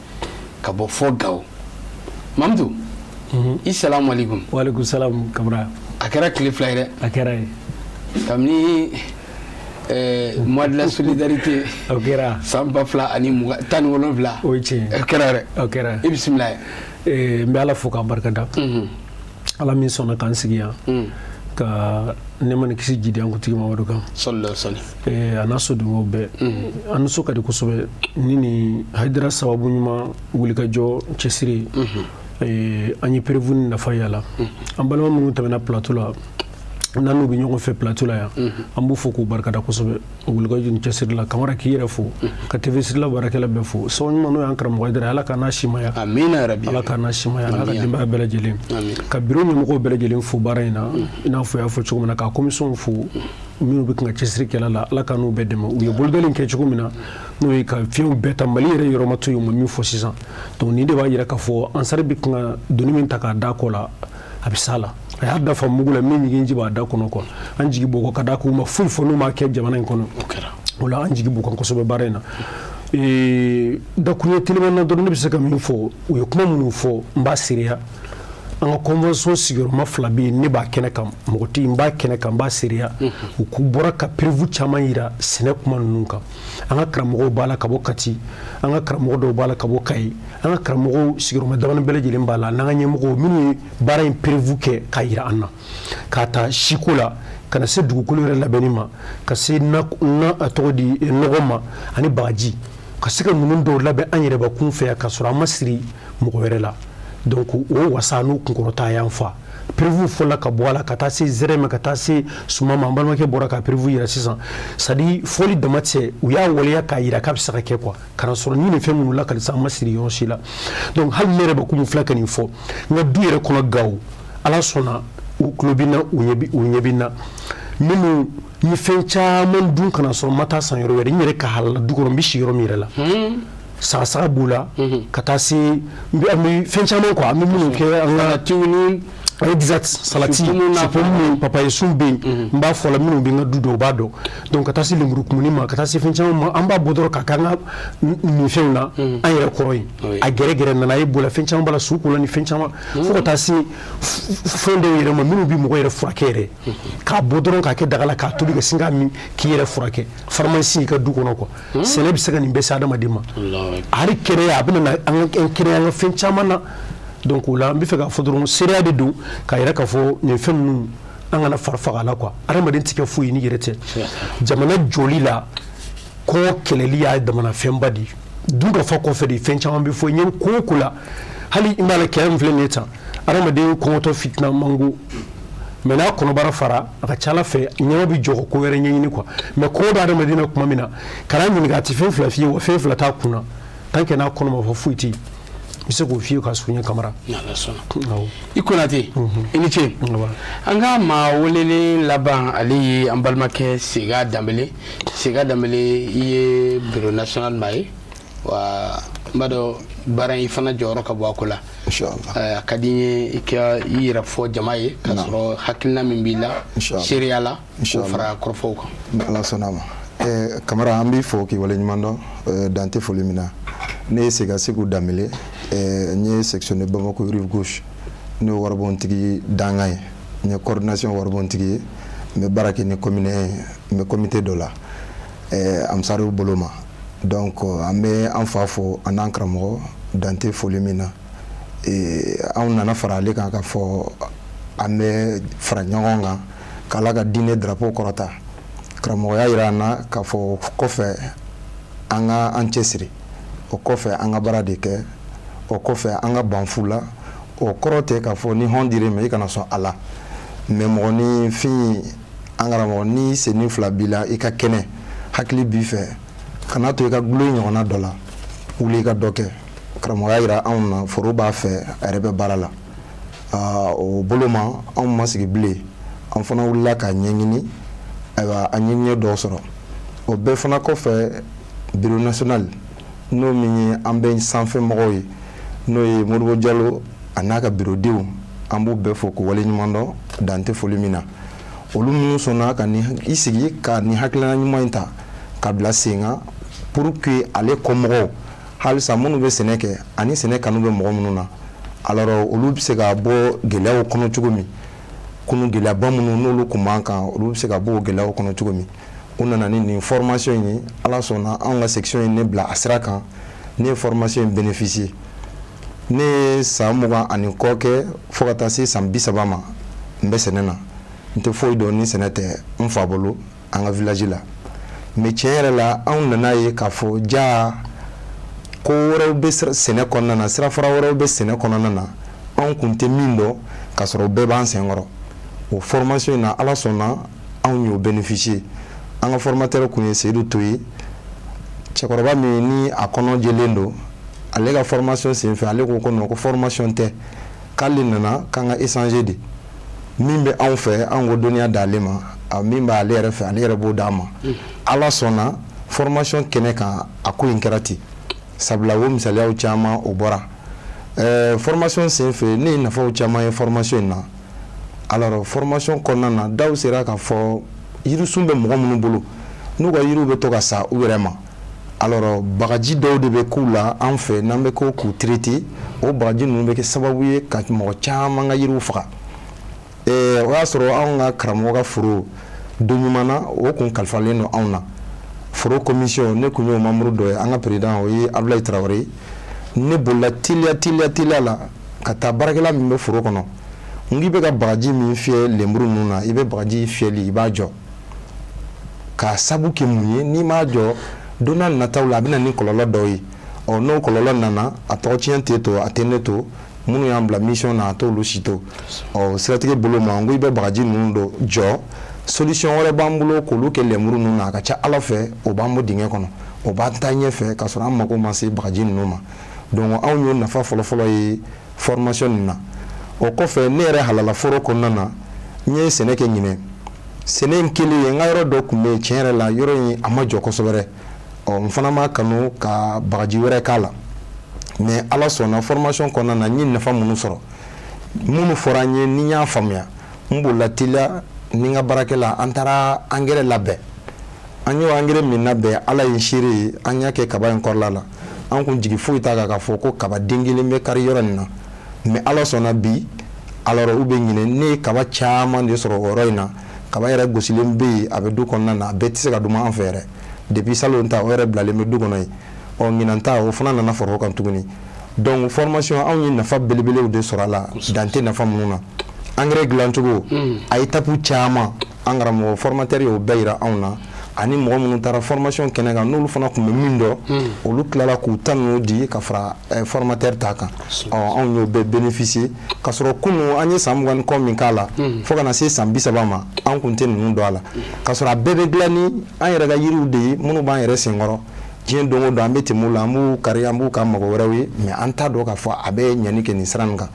ka bɔ fɔ Gawo Mamadou i salamu alaikum wa alaikum salam Kamara a kɛra tile fila ye dɛ a kɛra ye kabini mois de la solidarité o kɛra san 2017 o ye tiɲɛ o kɛra dɛ o kɛra i bisimila n bɛ ala fo k'a barikada ala min sɔnna k'an sigi yan ka ne ma ni kisi jidi an kuntigi Mamadu kan a n'a sodenw bɛɛ an nisɔn ka di kosɛbɛ ni Hayidara sababu ɲuman wulikajɔ cɛsiri an ye prévu ni nafa yala an balima minnu tɛmɛna plateau la n'an n'u bɛ ɲɔgɔn fɛ plateau la yan an b'u fo k'u barikada kosɛbɛ wulikajɔ ni cɛsiri la Kamara k'i yɛrɛ fo ka TV sirila baarakɛla bɛɛ fo sababu ɲuman n'o y'an karamɔgɔ Hayidara ala k'a n'a simaya ala k'a n'a simaya ala ka denbaya bɛɛ lajɛlen ka bureau ɲɛmɔgɔw bɛɛ lajɛlen fo baara in na i n'a fɔ y'a fɔ cogo min na ka commission fo minnu bɛ kan ka cɛsiri kɛla la ala ka n'u bɛɛ dɛmɛ u ye bolodali kɛ cogo min na n'o ye ka fiɲɛw bɛɛ ta Mali yɛrɛ yɔrɔ ma to yen u ma min fɔ sisan donc nin de b'a jira k'a fɔ Ansari bɛ kan ka doni min ta k'a da kɔ la a bɛ s'a la a y'a dafa mugu la min ɲigin ji b'a da kɔnɔ quoi an jigi bɔ kɔ ka da k'u ma foyi fɔ n'u ma kɛ jamana in kɔnɔ o la an jigi b'u kan kosɛbɛ baara in na dakuruɲɛ teliman na dɔrɔn ne bɛ se ka min fɔ u ye kuma minnu fɔ n b'a seereya an ka convention sigiyɔrɔma 2 bɛ yen ne b'a kɛnɛ kan mɔgɔ tɛ yen n b'a kɛnɛ kan n b'a seereya u k'u bɔra ka prévu caman yira sɛnɛ kuma ninnu kan an ka karamɔgɔw b'a la ka bɔ Kati an ka karamɔgɔ dɔw b'a la ka bɔ Kayi an ka karamɔgɔw sigiyɔrɔma damani bɛɛ lajɛlen b'a la n'an ka ɲɛmɔgɔw minnu ye baara in prévu kɛ k'a yira an na k'a ta siko la ka na se dugukolo yɛrɛ labɛnni ma ka se na tɔgɔ di nɔgɔ ma ani bagaji ka se ka ninnu dɔw labɛn an yɛrɛ bakun fɛ yan k'a sɔrɔ an ma siri mɔgɔ wɛrɛ la donc o wasa n'o kunkɔrɔta y'an fa prévu fɔla ka bɔ a la ka taa se zɛrɛmɛ ka taa se suma ma an balimakɛ bɔra ka prévu yira sisan c'est à dire fɔli dama tɛ u y'a waleya k'a yira k'a bɛ se ka kɛ quoi kana sɔrɔ ni nin fɛn minnu la kalisa an ma siri yɔrɔ si la donc hali ne yɛrɛ bakun min filɛ ka nin fɔ n ka du yɛrɛ kɔnɔ Gawo ala sɔnna u tulo bɛ n na u ɲɛ bɛ n na minnu ni fɛn caman dun kana sɔrɔ n ma taa san yɔrɔ wɛrɛ n yɛrɛ ka halala du kɔnɔ n bɛ si yɔrɔ min yɛrɛ la sagasaga b'u la ka taa se an bɛ fɛn caman quoi an bɛ minnu kɛ an ka exact salati pomme papaye sun bɛ yen n b'a fɔ la minnu bɛ n ka du dɔw b'a dɔn donc ka taa se lemuru kumuni ma ka taa se fɛn caman ma an b'a bɔ dɔrɔn ka k'an ka nin fɛnw na an yɛrɛ kɔrɔ yen a gɛrɛgɛrɛ nana a ye bɔla fɛn caman b'a la su kola ni fɛn caman fo ka taa se fɛn dɔw yɛrɛ ma minnu bɛ mɔgɔ yɛrɛ furakɛ yɛrɛ k'a bɔ dɔrɔn k'a kɛ daga la k'a tobi ka sin k'a min k'i yɛrɛ furakɛ pharmacie i ka du kɔnɔ quoi sɛnɛ bɛ se ka nin bɛɛ se adamaden ma hali kɛnɛya a bɛ na an ka kɛnɛya an ka fɛn caman na donc o la n bɛ fɛ k'a fɔ dɔrɔn seereya de don k'a yɛrɛ k'a fɔ nin fɛn ninnu an kana fari faga la quoi adamaden tɛ kɛ foyi ni yɛrɛ tɛ jamana jɔli la kɔngɔ kɛlɛli y'a damana fɛnba de dun ka fa kɔfɛ de fɛn caman bɛ fɔ n ye ko o ko la hali i b'a la kɛlɛ min filɛ nin ye tan adamaden kɔngɔtɔ fitina mango mais n'a kɔnɔbara fara a ka ca ala fɛ ɲɛma bɛ jɔ ko wɛrɛ ɲɛɲini quoi mais kɔngɔ bɛ adamaden na tuma min na kana ɲininka a tɛ fɛn fila f'i ye wa fɛn fila t'a kunna tant que n'a kɔnɔ ma fɔ foyi tɛ yen bɛ se k'o f'i ye ka surunya Kamara. n'Ala sɔnna. I Konate i ni ce. an ka maa welelen laban ale ye an balimakɛ Sega Dembele i ye bureau national maa ye wa n b'a dɔn baara in fana jɔyɔrɔ ka bɔ a ko la. Inshallah. A ka di n ye i yɛrɛ fɔ jama ye k'a sɔrɔ hakilina min b'i la seereya la k'o fara kɔrɔfɔw kan. N'Ala sɔnna ma. Kamara an b'i fɔ k'i waleɲuman dɔn dan tɛ foli min na ne ye Sega Seku Dembele n ye sectionné Bamako rive gauche ne ye waribontigi danga ye n ye coordination waribontigi ye n bɛ baara kɛ ni commune n bɛ comité dɔ la Amsariw bolo ma donc an bɛ an fa fɔ a n'an karamɔgɔ dan tɛ foli min na anw nana fara ale kan ka fɔ an bɛ fara ɲɔgɔn kan k'Ala ka diinɛ drapeau kɔrɔta karamɔgɔya jira an na k'a fɔ kɔfɛ an ka an cɛsiri o kɔfɛ an ka baara de kɛ o kɔfɛ an ka ban fu la o kɔrɔ tɛ k'a fɔ ni hɔn dir'i ma i kana sɔn a la mais mɔgɔninfin an karamɔgɔ ni senni fila b'i la i ka kɛnɛ hakili b'i fɛ kana to i ka gulo ɲɔgɔnna dɔ la wuli i ka dɔ kɛ karamɔgɔya jira anw na foro b'a fɛ a yɛrɛ bɛ baara la o bolo ma anw ma sigi bilen an fana wulila k'a ɲɛɲini ayiwa an ye ɲɛ dɔw sɔrɔ o bɛɛ fana kɔfɛ bureau national n'o min ye an bɛ sanfɛ mɔgɔw ye n'o ye Modibo Jalo a n'a ka bureau denw an b'u bɛɛ fɔ k'u waleɲuman dɔn dan tɛ foli min na olu minnu sɔnna ka i sigi ka nin hakilina ɲuman in ta ka bila sen kan pour que ale kɔmɔgɔw halisa minnu bɛ sɛnɛ kɛ ani sɛnɛ kanu bɛ mɔgɔ minnu na alors olu bɛ se ka bɔ gɛlɛyaw kɔnɔ cogo min kunu gɛlɛyaba minnu n'olu kun b'an kan olu bɛ se ka bɔ o gɛlɛyaw kɔnɔ cogo min u nana ni nin formation in ye Ala sɔnna anw ka section in ne bila a sira kan ne ye formation in bénéficier ne ye san 20 ani kɔ kɛ fo ka taa se san 30 ma n bɛ sɛnɛ na n tɛ foyi dɔn ni sɛnɛ tɛ n fa bolo an ka village la mais tiɲɛ yɛrɛ la anw nana ye k'a fɔ jaa ko wɛrɛw bɛ sɛnɛ kɔnɔna na sirafara wɛrɛw bɛ sɛnɛ kɔnɔna na anw kun tɛ min dɔn k'a sɔrɔ bɛɛ b'an senkɔrɔ o formation in na Ala sɔnna anw y'o bénéficier an ka formateur kun ye Seydou Toye cɛkɔrɔba min ni a kɔnɔ jɛlen don ale ka formation senfɛ ale ko non ko formation tɛ k'ale nana k'an ka échanger de min bɛ anw fɛ anw ko dɔnniya d'ale ma a min b'ale yɛrɛ fɛ ale yɛrɛ b'o d'a ma Ala sɔnna formation kɛnɛ kan a ko in kɛra ten sabula o misaliyaw caman o bɔra formation senfɛ ne ye nafaw caman ye formation in na alors formation kɔnɔna na daw sera k'a fɔ yirisun bɛ mɔgɔ minnu bolo n'u ka yiriw bɛ to ka sa u yɛrɛ ma alors bagaji dɔw de bɛ k'u la an fɛ n'an bɛ ko k'u traiter o bagaji ninnu bɛ kɛ sababu ye ka mɔgɔ caman ka yiriw faga o y'a sɔrɔ anw ka karamɔgɔ ka foro don ɲuman na o kun kalifalen don anw na foro commission ne kun y'o membre dɔ ye an ka président o ye Abdoulaye Traoré ne bolila teliya la ka taa baarakɛla min bɛ foro kɔnɔ n k'i bɛ ka bagaji min fiyɛ lenburu ninnu na i bɛ bagaji fiyɛli i b'a jɔ k'a sabu kɛ mun ye n'i m'a jɔ don n'a nataw la a bɛ na ni kɔlɔlɔ dɔw ye n'o kɔlɔlɔ nana a tɔgɔ tiɲɛ tɛ to a tɛ ne to minnu y'an bila mission na a t'olu si to siratigɛ bolo ma n ko i bɛ bagaji ninnu dɔ jɔ solution wɛrɛ b'an bolo k'olu kɛ lenburu ninnu na a ka ca Ala fɛ o b'an bɔ dingɛ kɔnɔ o b'an taa ɲɛfɛ k'a sɔrɔ an mago ma se bagaji ninnu ma donc anw y'o nafa fɔlɔfɔlɔ ye formation nin na o kɔfɛ ne yɛrɛ halala foro kɔnɔna na n ye sɛnɛ kɛ ɲinɛ sɛnɛ in kelen ye n ka yɔrɔ dɔ tun bɛ yen tiɲɛ yɛrɛ la yɔrɔ in a ma jɔ kosɛbɛ n fana ma kanu ka bagaji wɛrɛ k'a la mais Ala sɔnna formation kɔnɔna na n ye nafa minnu sɔrɔ minnu fɔra n ye ni n y'a faamuya n bolila teliya ni n ka baarakɛla an taara engrais labɛn an y'o engrais min labɛn Ala ye n seere ye an y'a kɛ kaba in kɔrɔla la an kun jigi foyi t'a kan k'a fɔ ko kaba den kelen bɛ kari yɔrɔ nin na mais Ala sɔnna bi alors u bɛ ɲinɛ ne ye kaba caman de sɔrɔ o yɔrɔ in na kaba yɛrɛ gosilen bɛ yen a bɛ du kɔnɔna na a bɛɛ tɛ se ka dun an fɛ yɛrɛ depuis salon ta o yɛrɛ bilalen bɛ du kɔnɔ yen ɲinan ta o fana nana fara o kan tuguni donc formation anw ye nafa belebelew de sɔrɔ a la dan tɛ nafa minnu na engrais dilancogo a étape caman an karamɔgɔ formateur y'o bɛɛ yira anw na ani mɔgɔ minnu taara formation kɛnɛ kan n'olu fana tun bɛ min dɔn olu tilala k'u ta ninnu di ka fara formateur ta kan anw y'o bɛɛ bénéficier ka sɔrɔ kunun an ye san 20 kɔ min k'a la fo ka na se san 30 ma an kun tɛ ninnu dɔn a la ka sɔrɔ a bɛɛ bɛ dilan ni an yɛrɛ ka yiriw de ye minnu b'an yɛrɛ senkɔrɔ diɲɛ don o don an bɛ tɛmɛ la an b'u kari an b'u ka mɔgɔ wɛrɛw ye mais an t'a dɔn k'a fɔ a bɛ ɲani kɛ nin sira nin kan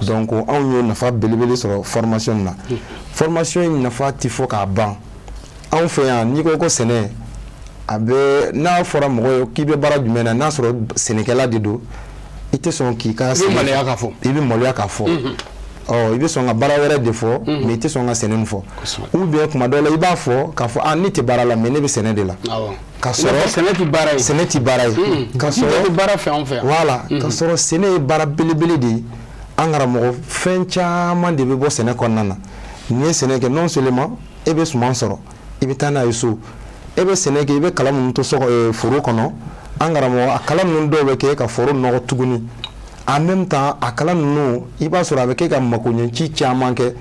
donc anw ye nafa belebele sɔrɔ formation na formation in nafa tɛ fɔ k'a ban anw fɛ yan n'i ko ko sɛnɛ a bɛ n'a fɔra mɔgɔ ye k'i bɛ baara jumɛn na n'a sɔrɔ sɛnɛkɛla de don i tɛ sɔn k'i ka i bɛ maloya k'a fɔ i bɛ maloya k'a fɔ i bɛ sɔn ka baara wɛrɛ de fɔ mais i tɛ sɔn ka sɛnɛ nin fɔ ou bien kuma dɔw la i b'a fɔ k'a fɔ ne tɛ baara la mais ne bɛ sɛnɛ de la ka sɔrɔ sɛnɛ tɛ baara ye sɛnɛ tɛ baara ye ka sɔrɔ baara fɛ an fɛ yan voilà ka sɔrɔ sɛnɛ ye baara belebele de ye an karamɔgɔ fɛn caman de bɛ bɔ sɛnɛ kɔnɔna na n'i ye sɛnɛ kɛ non seulement e bɛ suman sɔrɔ i bɛ taa n'a ye so e bɛ sɛnɛ kɛ i bɛ kala minnu to foro kɔnɔ an karamɔgɔ a kala ninnu dɔw bɛ kɛ ka foro nɔgɔ tuguni en même temps a kala ninnu i b'a sɔrɔ a bɛ kɛ ka makoɲɛci caman kɛ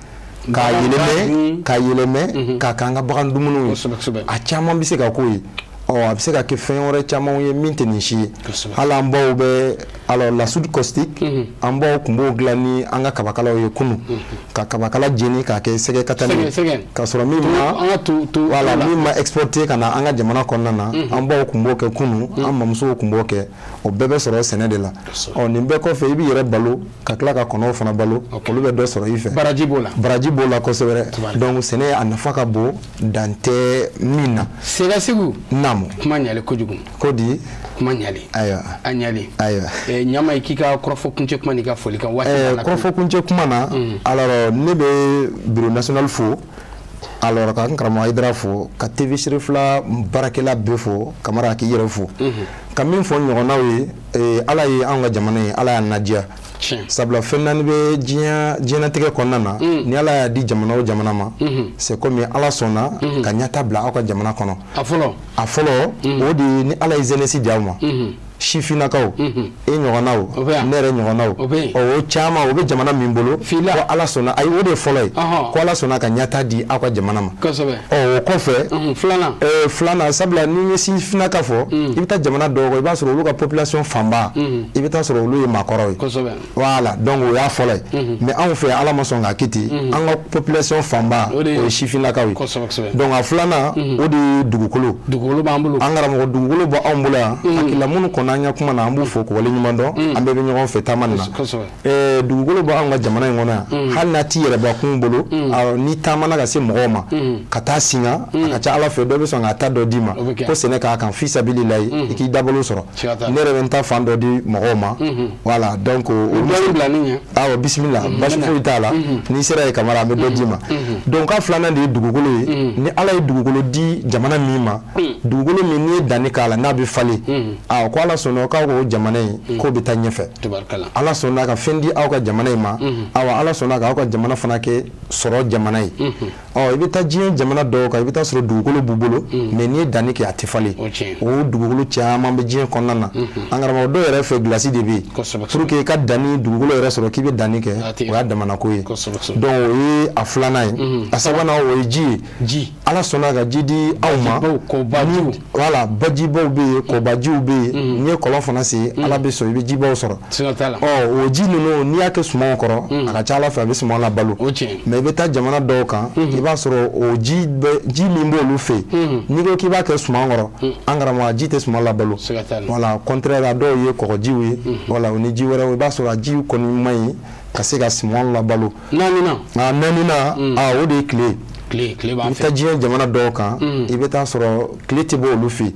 k'a yɛlɛmɛ k'a k'an ka bagan dumuniw ye a caman bɛ se ka k'o ye a bɛ se ka kɛ fɛn wɛrɛ caman ye min tɛ nin si ye hali an baw bɛ alors la soude caustique an baw tun b'o dilan ni an ka kabakalaw ye kunun ka kabakala jeni k'a kɛ sɛgɛ katani ka sɔrɔ min ma exporter ka na an ka jamana kɔnɔna na an baw tun b'o kɛ kunun an mamusow tun b'o kɛ o bɛɛ bɛ sɔrɔ sɛnɛ de la nin bɛɛ kɔfɛ i b'i yɛrɛ balo ka tila ka kɔnɔw fana balo olu bɛ dɔ sɔrɔ i fɛ baraji b'o la kosɛbɛ donc sɛnɛ a nafa ka bon dan tɛ min na Segu namu kuma ɲali kojugu ko di kuma ɲali ayiwa a ɲali ayiwa ɲama i k'i ka kɔrɔfɔ kuncɛ kuma n'i ka foli kan waati kɔrɔfɔ kuncɛ kuma na alors ne bɛ bureau national fo alors ka n karamɔgɔ Hayidara fo ka TV Sirifila baarakɛla bɛɛ fo Kamara k'i yɛrɛ fo ka min fɔ ɲɔgɔnnaw ye ala ye anw ka jamana ye ala y'a nadiya sabula fɛn naani bɛ diɲɛnatigɛ kɔnɔna na ni ala y'a di jamana o jamana ma c'est comme ala sɔnna ka ɲɛta bila aw ka jamana kɔnɔ a fɔlɔ o de ye ni ala ye jeunesse di aw ma sifinnakaw e ɲɔgɔnnaw ne yɛrɛ ɲɔgɔnnaw o caman o bɛ jamana min bolo ko ala sɔnna ayi o de ye fɔlɔ ye ko ala sɔnna ka ɲɛta di aw ka jamana ma o kɔfɛ filanan sabula ni ye sifinnaka fɔ i bɛ taa jamana dɔw kɔ i b'a sɔrɔ olu ka population fanba i bɛ taa sɔrɔ olu ye maakɔrɔw ye voilà donc o y'a fɔlɔ ye mais anw fɛ ala ma sɔn k'a kɛ ten an ka population fanba o ye sifinnakaw ye donc a filanan o de ye dugukolo b'an bolo an karamɔgɔ dugukolo bɔ anw bolo yan hakilila minnu kɔnɔ an ka kuma na an b'u fo k'u wale ɲuman dɔn an bɛɛ bɛ ɲɔgɔn fɛ taama nin na dugukolo bɔ anw ka jamana in kɔnɔ yan hali n'a t'i yɛrɛ bakun bolo ni taamana ka se mɔgɔw ma ka taa singa a ka ca ala fɛ dɔ bɛ sɔn k'a ta dɔ d'i ma ko sɛnɛ k'a kan fi sabililayi i k'i dabolo sɔrɔ ne yɛrɛ bɛ n ta fan dɔ di mɔgɔw ma voilà donc awɔ bisimila basi foyi t'a la n'i sera ye Kamara an bɛ dɔ d'i ma donc ka filanan de ye dugukolo ye ni ala ye dugukolo di jamana min ma dugukolo min n'i ye danni k'a la n'a bɛ falen ko ala sɔnna k'aw ko jamana in k'o bɛ taa ɲɛfɛ ala sɔnna ka fɛn di aw ka jamana in ma ala sɔnna k'aw ka jamana fana kɛ sɔrɔ jamana ye i bɛ taa diɲɛ jamana dɔw kan i bɛ taa sɔrɔ dugukolo b'u bolo mais n'i ye danni kɛ a tɛ falen o dugukolo caman bɛ diɲɛ kɔnɔna na an karamɔgɔ dɔw yɛrɛ fɛ gilasi de bɛ yen pour que i ka danni dugukolo yɛrɛ sɔrɔ k'i bɛ danni kɛ o y'a damana ko ye donc o ye a filanan ye a sabanan o ye ji ala sɔnna ka ji di aw ma voilà bajibaw bɛ yen kɔbajiw bɛ yen n'i ye kɔlɔn fana sen ala bɛ sɔn i bɛ jibaw sɔrɔ o ji ninnu n'i y'a kɛ sumanw kɔrɔ a ka ca ala fɛ a bɛ sumanw labalo mais i bɛ taa jamana dɔw kan i b'a sɔrɔ o ji min b'olu fɛ n'i ko k'i b'a kɛ suman kɔrɔ an karamɔgɔ ji tɛ suman labalo voilà contraire a dɔw ye kɔgɔjiw ye voilà o ni ji wɛrɛw i b'a sɔrɔ a ji kɔni man ɲi ka se ka suman labalo naaninan o de ye tile i bɛ taa diɲɛ jamana dɔw kan i bɛ taa sɔrɔ tile tɛ bɔ olu fɛ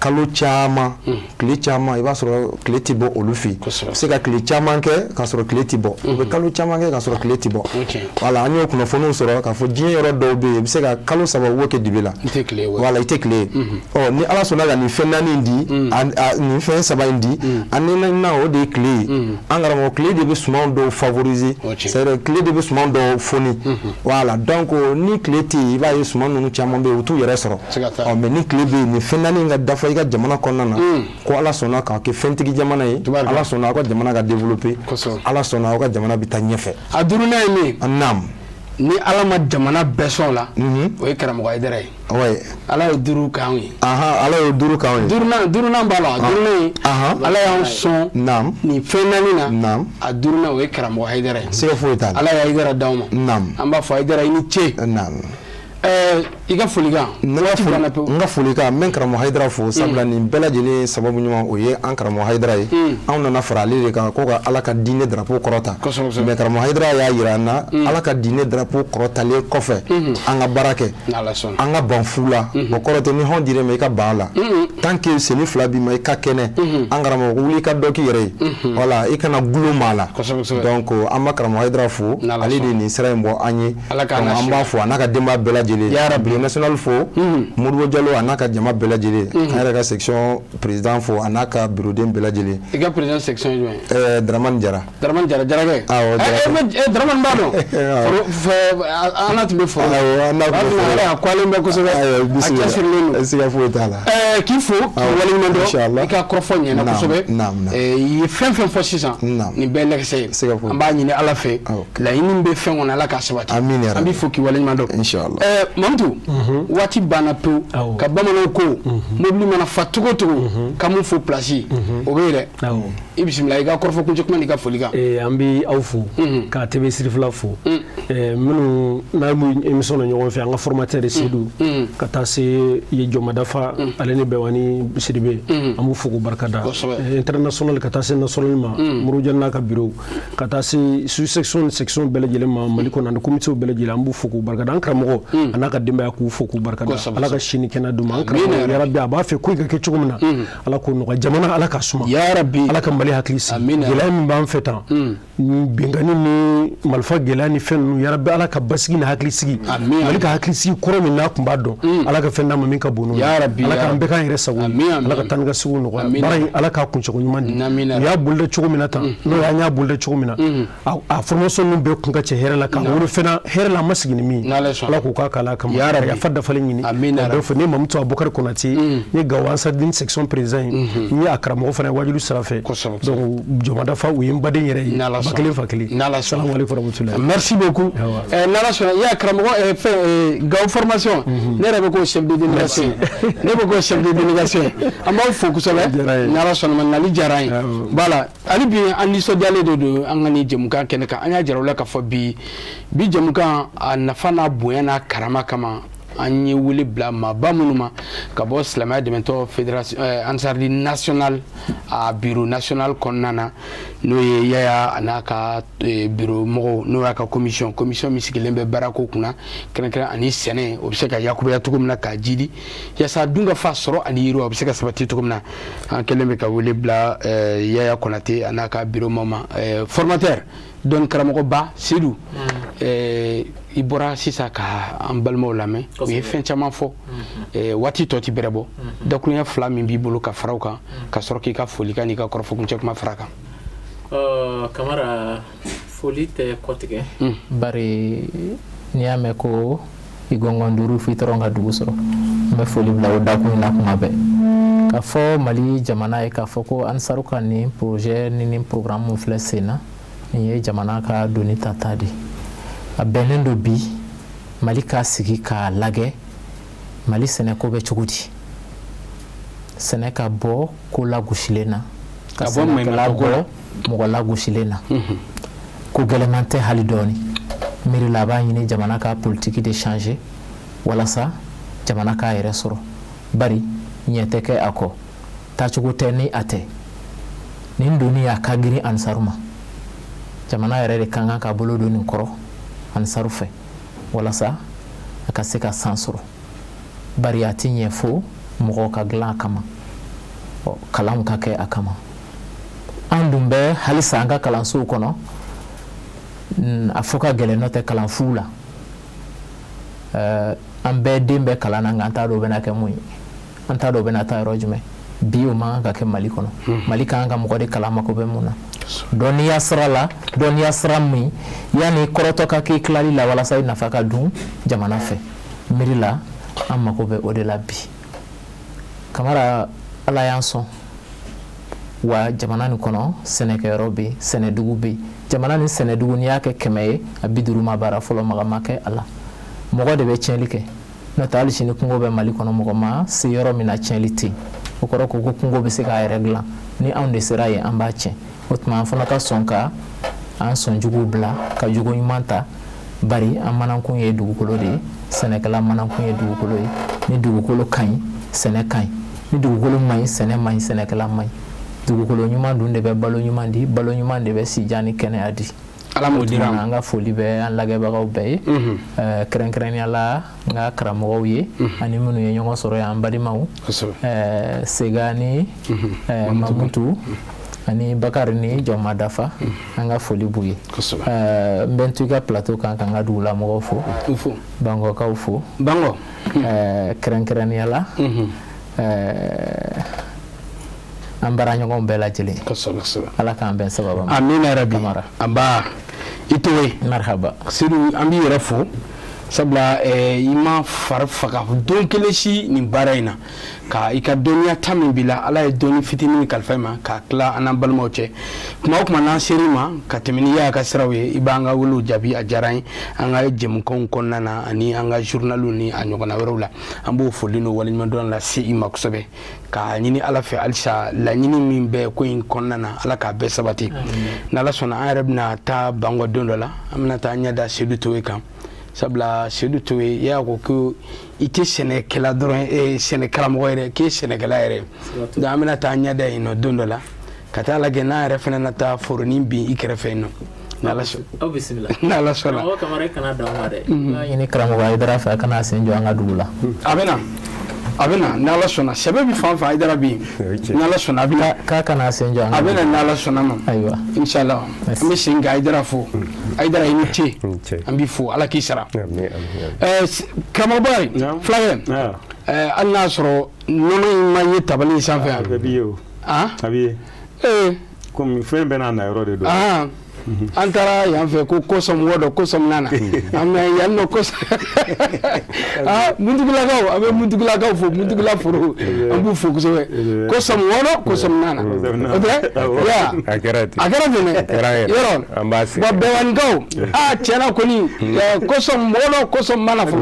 kalo caman tile caman i b'a sɔrɔ tile tɛ bɔ olu fɛ yen a bɛ se ka tile caman kɛ k'a sɔrɔ tile tɛ bɔ u bɛ kalo caman kɛ k'a sɔrɔ tile tɛ bɔ voilà an y'o kunnafoniw sɔrɔ k'a fɔ diɲɛ yɔrɔ dɔw bɛ yen i bɛ se ka kalo 3 wo kɛ dibi la voilà i tɛ tile ye ni ala sɔnna ka nin fɛn naani in di nin fɛn 3 in di a naaninan o de ye tile ye an karamɔgɔ tile de bɛ sumanw dɔw favoriser c'est à dire tile de bɛ suman dɔw foni voilà donc ni tile tɛ yen i b'a ye suman ninnu caman bɛ yen u t'u yɛrɛ sɔrɔ mais ni tile bɛ yen nin fɛn naani in ka dafa i ka jamana kɔnɔna na ko ala sɔnna k'a kɛ fɛntigi jamana ye ala sɔnna aw ka jamana ka développer ala sɔnna aw ka jamana bɛ taa ɲɛfɛ a duurunan ye min naam ni ala ma jamana bɛɛ sɔn la o ye karamɔgɔ Hayidara ye ala ye 5 k'anw ye ala ye 5 k'anw ye duurunan b'a la duurunan ala y'anw sɔn nin fɛn naani na a duurunan o ye karamɔgɔ Hayidara ye siga foyi t'a la ala ye Hayidara d'aw ma an b'a fɔ Hayidara i ni ce i ka folikan waati banna pewu. n ka folikan n bɛ karamɔgɔ Hayidara fo sabula nin bɛɛ lajɛlen sababu ɲuman o ye an karamɔgɔ Hayidara ye anw nana fara ale de kan ko ka Ala ka diinɛ drapeau kɔrɔta mais karamɔgɔ Hayidara y'a jira an na Ala ka diinɛ drapeau kɔrɔtalen kɔfɛ an ka baara kɛ an ka ban fu la o kɔrɔ tɛ ni hɔn dir'e ma i ka ban a la tant que seni fila b'i ma i ka kɛnɛ an karamɔgɔ wuli i ka dɔ k'i yɛrɛ ye voilà i kana gulon maa la donc an b'a karamɔgɔ Hayidara fo ale de ye nin sira in bɔ an ye donc an b'a fo a n'a ka denbaya bɛɛ lajɛlen bureau national fo Modibo Jalo a n'a ka jama bɛɛ lajɛlen an yɛrɛ ka section président fo a n'a ka bureauden bɛɛ lajɛlen i ka président section jumɛn Dramane Jara Jarakɛ Dramane b'a dɔn an tun bɛ foro a kwalen bɛ kosɛbɛ a cɛsirilen don siga foyi t'a la k'i fo k'i waleɲuman dɔn i ka kɔrɔfɔ ɲɛna kosɛbɛ i ye fɛn fɛn fɔ sisan nin bɛɛ lɛkɛsɛ ye an b'a ɲini Ala fɛ laɲini bɛ fɛn kɔnɔ Ala k'a sabati an b'i fo k'i waleɲuman dɔn Mamutu waati banna pewu ka bamananw ko mobili mana fa cogo o cogo ka mun fo place o bɛ yen dɛ i bisimila i ka kɔrɔfɔ kuncɛ kuma n'i ka folikan an bɛ aw fo k'a TV Sirifila fo minnu n'an bɛ émission na ɲɔgɔn fɛ an ka formateur Seydou ka taa se ye Jɔnma Dafa ale ni Bɛwani Sidibe an b'u fo k'u barikada international ka taa se national ma Modibo Jalo n'a ka bureau ka taa se sous-section ni section bɛɛ lajɛlen ma Mali kɔnɔ ani comité bɛɛ lajɛlen an b'u fo k'u barikada an karamɔgɔ a n'a ka denbaya k'u fo k'u barikada Ala ka sini kɛnɛ d'u ma an karamɔgɔ yarabi a b'a fɛ ko i ka kɛ cogo min na Ala k'o nɔgɔya jamana Ala ka suma Ala ka Mali hakili sigi gɛlɛya min b'an fɛ tan bɛnkanni ni marifa gɛlɛya ni fɛn ninnu yarabi Ala ka basigi ni hakili sigi Mali ka hakili sigi kɔrɔ min n'a tun b'a dɔn Ala ka fɛn d'a ma min ka bon n'o ye Ala k'an bɛɛ k'an yɛrɛ sago Ala ka taa ni ka segu nɔgɔya baara in Ala k'a kuncogo ɲuman di u y'a bolida cogo min na tan n'o y'an y'a bolida cogo min na a formation ninnu bɛɛ kun ka cɛ hɛrɛ la k'a wolo fɛnɛ hɛrɛ la an ma sigi ni min ye Ala k'o k'a k'ala kama yafa dafalen ɲini dɔ fɔ ne Mamutu Abubakari Konate n ye Gawo Ansarini section président ye n ye a karamɔgɔ fana ye wajulu sira fɛ donc Jɔnma Dafa u ye n baden yɛrɛ ye ba kelen fa kelen salamu aleykum warahmatullahi merci beaucoup n'Ala sɔnna i y'a karamɔgɔ fɛn Gawo formation ne yɛrɛ bɛ k'o chef de délégation ne bɛ k'o chef de délégation an b'aw fo kosɛbɛ n'Ala sɔnna ma nali diyara an ye voilà hali bi an nisɔndiyalen de don an ka nin jɛmukan kɛnɛ kan an y'a jira u la k'a fɔ bi jɛmukan a nafa n'a bonya n'a karama kama an ye wele bila maaba minnu ma ka bɔ silamɛya dɛmɛtɔ fédération Ansarudi national a bureau national kɔnɔna na n'o ye Yaya a n'a ka bureau mɔgɔw n'o y'a ka commission min sigilen bɛ baarako kunna kɛrɛnkɛrɛn ani sɛnɛ o bɛ se ka yakubaya cogo min na k'a jidi yaasa dun ka fa sɔrɔ ani yiriwa o bɛ se ka sabati cogo min na an kɛlen bɛ ka wele bila Yaya Konate a n'a ka bureau mɔgɔw ma formateur dɔnni karamɔgɔba Seydou i bɔra sisan ka an balimaw lamɛn u ye fɛn caman fɔ waati tɔ ti bɛrɛ bɔ dakuruɲɛ fila min b'i bolo ka fara u kan ka sɔrɔ k'i ka folikan n'i ka kɔrɔfɔkuncɛ kuma fara kan Kamara foli tɛ kɔtigɛ bari n'i y'a mɛn ko i gɔngɔn duuru f'i tɔrɔ ka dugu sɔrɔ n bɛ foli bila o dakun na kuma bɛɛ k'a fɔ Mali jamana ye k'a fɔ ko Ansaru ka nin projet ni nin programme mun filɛ sen na nin ye jamana ka doni tata de a bɛnnen do bi Mali k'a sigi k'a lagɛ Mali sɛnɛko bɛ cogo di sɛnɛ ka bɔ ko lagosilen na ka sɛnɛkɛla bɔ mɔgɔ lagosilen na ko gɛlɛman tɛ hali dɔɔni miiri la a b'a ɲini jamana ka politiki de changer walasa jamana k'a yɛrɛ sɔrɔ bari ɲɛ tɛ kɛ a kɔ taacogo tɛ ni a tɛ nin doni a ka girin Ansaru ma jamana yɛrɛ de kan ka bolo don nin kɔrɔ Ansaru fɛ walasa a ka se ka san sɔrɔ bari a ti ɲɛ fo mɔgɔw ka dilan a kama kalanw ka kɛ a kama an dun bɛ halisa an ka kalansow kɔnɔ a fɔ ka gɛlɛn n'o tɛ kalan fu la an bɛɛ den bɛ kalan na nka an t'a dɔn o bɛna kɛ mun ye an t'a dɔn o bɛna taa yɔrɔ jumɛn bi o man kan ka kɛ Mali kɔnɔ Mali kan ka mɔgɔ de kalan mako bɛ mun na dɔnniya sira la dɔnniya sira min yanni kɔrɔtɔ ka k'i tilali la walasa i nafa ka dun jamana fɛ miiri la an mako bɛ o de la bi Kamara Ala y'an sɔn wa jamana nin kɔnɔ sɛnɛkɛyɔrɔ bɛ yen sɛnɛdugu bɛ yen jamana nin sɛnɛdugu n'i y'a kɛ 100 ye a 50 ma baara fɔlɔ maga ma kɛ a la mɔgɔ de bɛ tiɲɛli kɛ n'o tɛ hali sini kungo bɛ Mali kɔnɔ mɔgɔ ma se yɔrɔ min na tiɲɛli tɛ yen o kɔrɔ ko kungo bɛ se k'a yɛrɛ dilan ni anw de sera yen an b'a tiɲɛ o tuma an fana ka sɔn ka an sɔn juguw bila ka jugu ɲuman ta bari an manakun ye dugukolo de ye sɛnɛkɛla manakun ye dugukolo ye ni dugukolo ka ɲi sɛnɛ ka ɲi ni dugukolo man ɲi sɛnɛ man ɲi sɛnɛkɛla man ɲi dugukolo ɲuman dun de bɛ balo ɲuman di balo ɲuman de bɛ sijan ni kɛnɛya di ala m'o dira an ka foli bɛ an lagɛbagaw bɛɛ ye kɛrɛnkɛrɛnnenya la n ka karamɔgɔw ye ani minnu ye ɲɔgɔn sɔrɔ yan an balimaw Sega ni Mamutu ani Bakari ni Jɔnma Dafa an ka foli b'u ye n bɛ n to i ka plateau kan ka n ka dugulamɔgɔw fo Bangɔkaw fo Bangɔ kɛrɛnkɛrɛnnenya la an baara ɲɔgɔn bɛɛ lajɛlen ala k'an bɛn sababa ma amina yarabi aba itowe marhaba sidu an b'i yɛrɛ fo sabula i ma fari faga don kelen si nin baara in na ka i ka dɔnniya ta min b'i la ala ye dɔnni fitinin kalifa i ma ka tila an n'an balimaw cɛ kuma o kuma n'an ser'i ma ka tɛmɛ ni y'a ka siraw ye i b'an ka welew jaabi a diyara n ye an ka jɛmukanw kɔnɔna na ani an ka journaliw ni a ɲɔgɔnna wɛrɛw la an b'o foli n'o waleɲumandɔn lase i ma kosɛbɛ k'a ɲini ala fɛ halisa laɲini min bɛ ko in kɔnɔna na ala k'a bɛɛ sabati n'ala sɔnna an yɛrɛ bɛna taa Bangɔ don dɔ la an bɛna taa ɲɛ da Seydou Togoe kan sabula Seydou Togoe i y'a ko ko i tɛ sɛnɛkɛla dɔrɔn sɛnɛkaramɔgɔ yɛrɛ k'e sɛnɛkɛla yɛrɛ donc an bɛna taa ɲɛ da yen nɔ don dɔ la ka taa lajɛ n'an yɛrɛ fana na taa foronin bin i kɛrɛfɛ yen nɔ n'ala sɔnna o kamara kana dan ma dɛ ɲini karamɔgɔ Ayidara fɛ kana sen jɔ an ka dugu la a bɛna n'ala sɔnna sɛbɛ bi fan fɛ Ayidara bɛ yen n'ala sɔnna a bɛna k'a kana sen jɔ a bɛna n'ala sɔnna ma ayiwa inshallah an bɛ segin ka Ayidara fo Ayidara i ni ce an b'i fo ala k'i sara karamɔgɔ Bakari fulakɛ hali n'a sɔrɔ nɔnɔ in ma ye tabali in sanfɛ yan a b'i ye o a b'i ye komi fɛn bɛɛ n'a nayɔrɔ de don an taara yan fɛ ko kosɔn mɔgɔ dɔ kosɔn nana mais yan nɔ kosɔn Muntugulakaw a bɛ Muntugulakaw fo Muntugula foro an b'u fo kosɛbɛ kosɔn mɔgɔ kosɔn nana o tɛ a kɛra ten yɔrɔ wa bɛɛwanikaw tiɲɛna kɔni kosɔn mɔgɔ dɔ kosɔn mana fo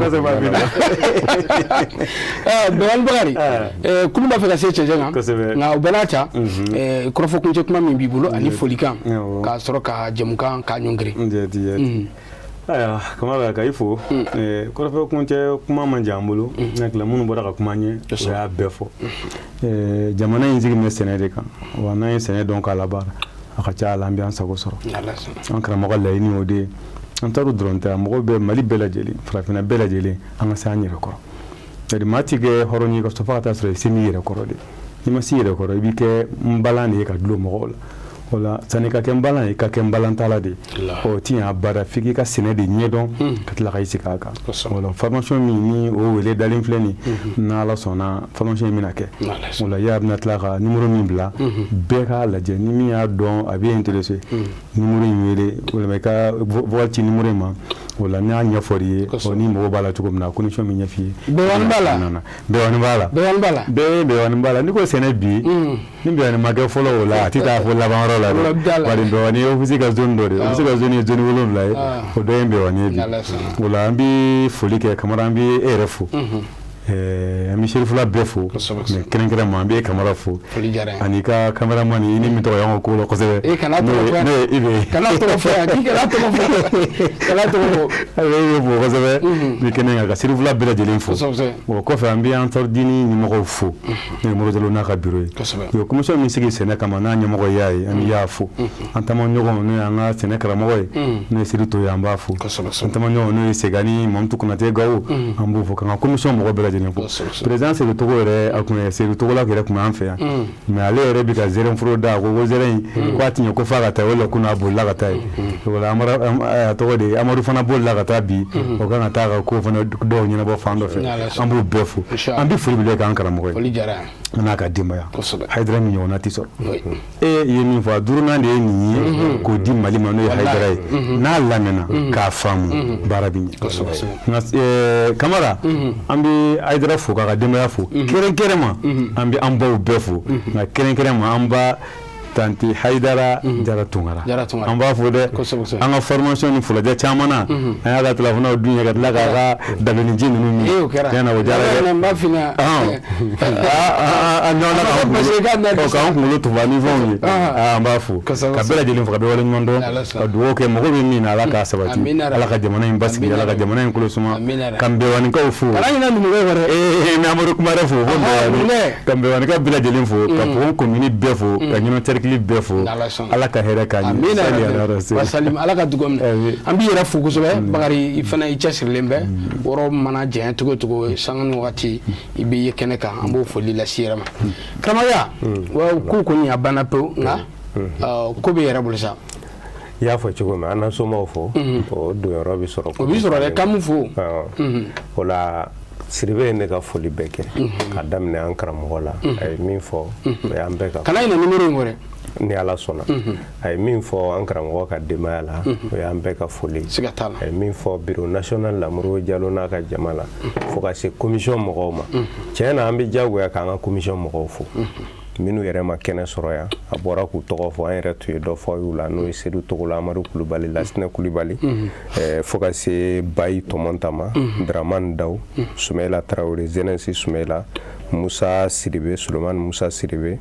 Bɛɛwani Bakari kulu b'a fɛ ka se cɛncɛn kan nka o bɛɛ n'a ta kɔrɔfɔkuncɛ kuma min b'i bolo ani folikan k'a sɔrɔ ka jamukan k'a ɲɔngiri aya Kamara ka i fo kɔrɔfɔkuncɛ kuma man jan an bolo n hakili la minnu bɔra ka kuma ɲɛ o y'a bɛɛ fɔ jamana in sigi bɛ sɛnɛ de kan wa n'an ye sɛnɛ dɔn k'a labaara a ka ca ala an bɛ an sago sɔrɔ an karamɔgɔ laɲini o de ye an taar'o dɔrɔn tɛ mɔgɔw bɛ Mali bɛɛ lajɛlen farafinna bɛɛ lajɛlen an ka se an yɛrɛ kɔrɔ c'est-à-dire maa ti kɛ hɔrɔn ye ka sɔrɔ fo ka taa sɔrɔ i se n'i yɛrɛ kɔrɔ de n'i ma se i yɛrɛ kɔrɔ i b'i kɛ n balan de ye ka dulon mɔgɔw la wala sani ka kɛ n balan ye ka kɛ n balan tala de ti y'a bada f'i k'i ka sɛnɛ de ɲɛdɔn ka tila ka i sigi a kan wala formation min ni o wele dalen filɛ nin n'ala sɔnna formation in bɛna kɛ wala y'a bɛna tila ka numéro min bila bɛɛ k'a lajɛ ni min y'a dɔn a bɛ intéressé numéro in wele walima i ka vocal ci numéro in ma wala n'a ɲɛfɔri ye ni mɔgɔ b'a la cogo min na condition min ɲɛf'i ye bɛɛwani b'a la bɛɛwani b'a la ni ko sɛnɛ bi ni bɛɛwani ma kɛ fɔlɔ o la a tɛ taa fɔ laban yɔrɔ la dɛ bari bɛɛwani ye office ka zone dɔ de ye office ka zone ye zone 7 ye o dɔ ye bɛɛwani ye bi o la an bɛ foli kɛ Kamara an bɛ e yɛrɛ fo an bɛ serifula bɛɛ fo mais kɛrɛnkɛrɛnma an bɛ Kamara fo ani ka cameraman i ni min tɔgɔ y'an ka ko la kosɛbɛ kana tɔgɔ fɔ yan k'i kana tɔgɔ fɔ a bɛ fo kosɛbɛ bi kɛnɛ kan ka serifula bɛɛ lajɛlen fo o kɔfɛ an bɛ an tɔrdini ɲɛmɔgɔw fo n'o ye Morozalo n'a ka bureau ye commission min sigi sɛnɛ kama n'a ɲɛmɔgɔ y'a ye an y'a fo an tamaɲɔgɔn n'o ye an ka sɛnɛ karamɔgɔ ye n'o ye Seydou Togoe an b'a fo an tamaɲɔgɔn n'o ye Segani Mamutu Konate Gawo an b'o fo k'an ka commission mɔgɔ bɛɛ lajɛlen président Seydou Togoe yɛrɛ a kun ye Seydou Togolak yɛrɛ kun b'an fɛ yan mais ale yɛrɛ bɛ ka zɛrɛn foro da ko zɛrɛn in ko a ti ɲɛ ko f'a ka taa o la ko n'a bolila ka taa ye wala a tɔgɔ de Amadu fana bolila ka taa bi o kan ka taa ka ko fana dɔw ɲɛnabɔ fan dɔ fɛ an b'o bɛɛ fo an bɛ foli bila k'an karamɔgɔ ye an n'a ka denbaya Hayidara min ɲɔgɔnna tɛ sɔrɔ e ye min fɔ a duurunan de ye nin ye k'o di Mali ma n'o ye Hayidara ye n'a lamɛnna k'a faamu baara bɛ ɲɛ Kamara an bɛ Hayidara fo k'a ka denbaya fo kɛrɛnkɛrɛn ma an bɛ an baw bɛɛ fo nka kɛrɛnkɛrɛn ma an ba tanti Haidara Jara Tungara an b'a fɔ dɛ an ka formation ni fulajɛ caman na an y'a ka téléphone dun ye ka tila k'a ka dabininji ninnu min tiɲɛna o diyara dɛ an k'an kunkolo tufa ni fɛnw ye an b'a fo ka bɛɛ lajɛlen fo ka bɛɛ waleɲuman dɔn ka dugawu kɛ mɔgɔ bɛ min na Ala k'a sabati Ala ka jamana in basigi Ala ka jamana in kolo suma ka Nbɛwanikaw fo mais Amadu Kumare fo ka Nbɛwanika bɛɛ lajɛlen fo ka Pɔgɔn commune bɛɛ fo ka Ɲɔnɔ cercle bɛɛ fo Ala ka hɛrɛ k'a ɲɛ wasalim Ala ka dugawu minɛ an b'i yɛrɛ fo kosɛbɛ Bakari i fana i cɛsirilen bɛ wɔrɔ mana janya cogo cogo sanga ni wagati i bɛ ye kɛnɛ kan an b'o foli lase yɛrɛ ma karamɔgɔya ko kɔni a banna pewu nka ko bɛ yɛrɛ bolo sa i y'a fɔ cogo min an na somɔgɔw fo o donyɔrɔ bɛ sɔrɔ o bɛ sɔrɔ dɛ kan mun fo o la Siribe ye ne ka foli bɛɛ kɛ ka daminɛ an karamɔgɔ la a ye min fɔ o y'an bɛɛ ka kana ɲinɛ numéro in kɔ dɛ ni Ala sɔnna a ye min fɔ an karamɔgɔ ka denbaya la o y'an bɛɛ ka foli siga t'a la a ye min fɔ bureau national la Modibo Jalo n'a ka jama la fo ka se commission mɔgɔw ma tiɲɛ na an bɛ diyagoya k'an ka commission mɔgɔw fo minnu yɛrɛ ma kɛnɛ sɔrɔ yan a bɔra k'u tɔgɔ fɔ an yɛrɛ tun ye dɔ fɔ y'u la n'o ye Seydou Togola Amadu Kulubali Lasinɛ Kulubali fo ka se Bayi Tɔmɔnta ma Dramane Dawu Soumaïla Traoré Zenesi Soumaïla Musa Sidibe Sulemani Musa Sidibe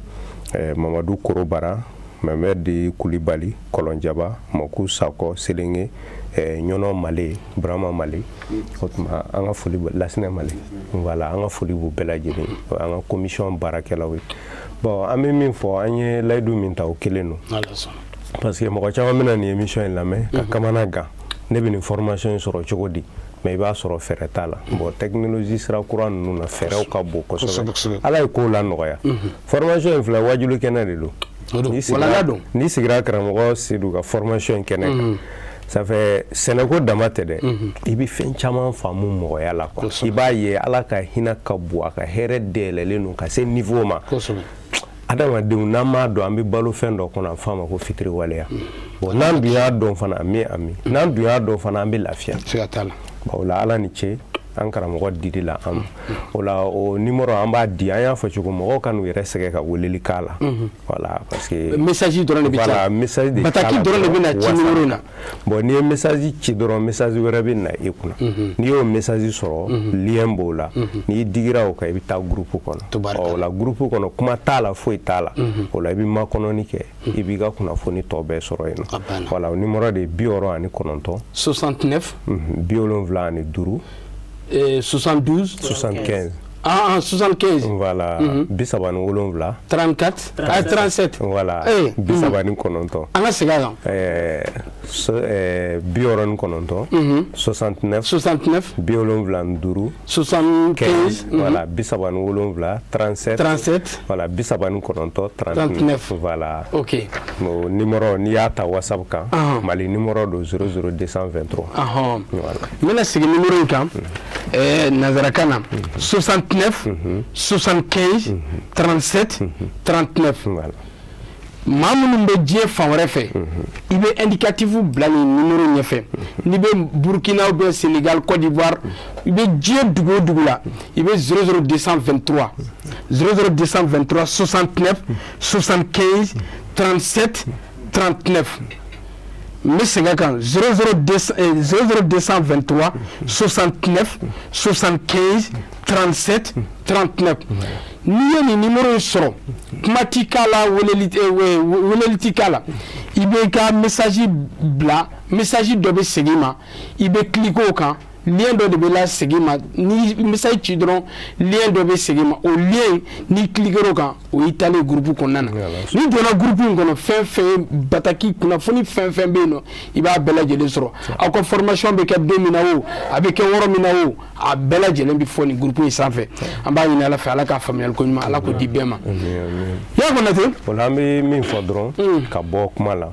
Mamadou Korobara Mamadi Kulibali Kolonjaba Moku Sako Selenge Ɲɔnɔ Male Brahma Male o tuma an ka foli Lasinɛ Male voilà an ka foli b'u bɛɛ lajɛlen an ka commission baarakɛlaw ye bon an bɛ min fɔ an ye layidu min ta o kelen don parce que mɔgɔ caman bɛna nin émission in lamɛn ka kamana gan ne bɛ nin formation in sɔrɔ cogo di mais i b'a sɔrɔ fɛɛrɛ t'a la bon technologie sira kura ninnu na fɛɛrɛw ka bon kosɛbɛ Ala ye kow la nɔgɔya formation in filɛ wajulu kɛnɛ de don n'i sigira karamɔgɔ Seydou ka formation in kɛnɛ kan ça fait sɛnɛko dama tɛ dɛ i bɛ fɛn caman faamu mɔgɔya la quoi i b'a ye Ala ka hinɛ ka bon a ka hɛrɛ dayɛlɛlen don ka se niveau ma adamadenw n'an m'a dɔn an bɛ balo fɛn dɔ kɔnɔ a bɛ f'a ma ko fitiriwaleya bon n'an dun y'a dɔn fana ami n'an dun y'a dɔn fana an bɛ lafiya o la Ala ni ce an karamɔgɔ dili la an ma o la o numéro an b'a di an y'a fɔ cogo mɔgɔw ka n'u yɛrɛ sɛgɛ ka weleli k'a la voilà parce que message dɔrɔn de bɛ voilà message de bataki dɔrɔn de bɛ na ci numéro in na bon n'i ye message ci dɔrɔn message wɛrɛ bɛ na i kunna n'i y'o message sɔrɔ lien b'o la n'i digira o kan i bɛ taa groupe kɔnɔ o la groupe kɔnɔ kuma t'a la foyi t'a la o la i bɛ makɔnɔni kɛ i b'i ka kunnafoni tɔ bɛɛ sɔrɔ yen nɔ voilà o numéro de ye 69 69 75 72 75 75 voilà bisaba ni 7 34 37 voilà bisaba ni 9 an ka segin a kan 69 69 75 75 voilà bisaba ni 7 37 voilà bisaba ni 9 39 voilà ok o numéro n'i y'a ta WhatsApp kan Mali numéro do 00223 voilà n bɛna segin numéro in kan nanzarakan na 69 75 37 39 voilà maa minnu bɛ diɲɛ fan wɛrɛ fɛ i bɛ indicatif bila nin numéro ɲɛfɛ n'i bɛ Burkina ou bien Sénégal Côte d'Ivoire i bɛ diɲɛ dugu o dugu la i bɛ 00223 69 75 37 39 n bɛ segin a kan 00223 69 75 37 39 n'i ye nin numéro in sɔrɔ kuma t'i k'a la weleli t'i k'a la i bɛ ka message bila message dɔ bɛ segin i ma i bɛ cliquer o kan lien dɔ de bɛ lasegin ma ni message ci dɔrɔn lien dɔ bɛ segin ma o lien ni cliquer o kan o y'i taalen groupe kɔnɔna na n'i donna groupe in kɔnɔ fɛn fɛn bataki kunnafoni fɛn fɛn bɛ yen nɔ i b'a bɛɛ lajɛlen sɔrɔ aw ka formation bɛ kɛ don min na o a bɛ kɛ yɔrɔ min na o a bɛɛ lajɛlen bɛ fɔ nin groupe in sanfɛ an b'a ɲini Ala fɛ Ala k'a faamuyali ko ɲuman Ala k'o di bɛɛ ma y'a Konate o la an bɛ min fɔ dɔrɔn ka bɔ kuma la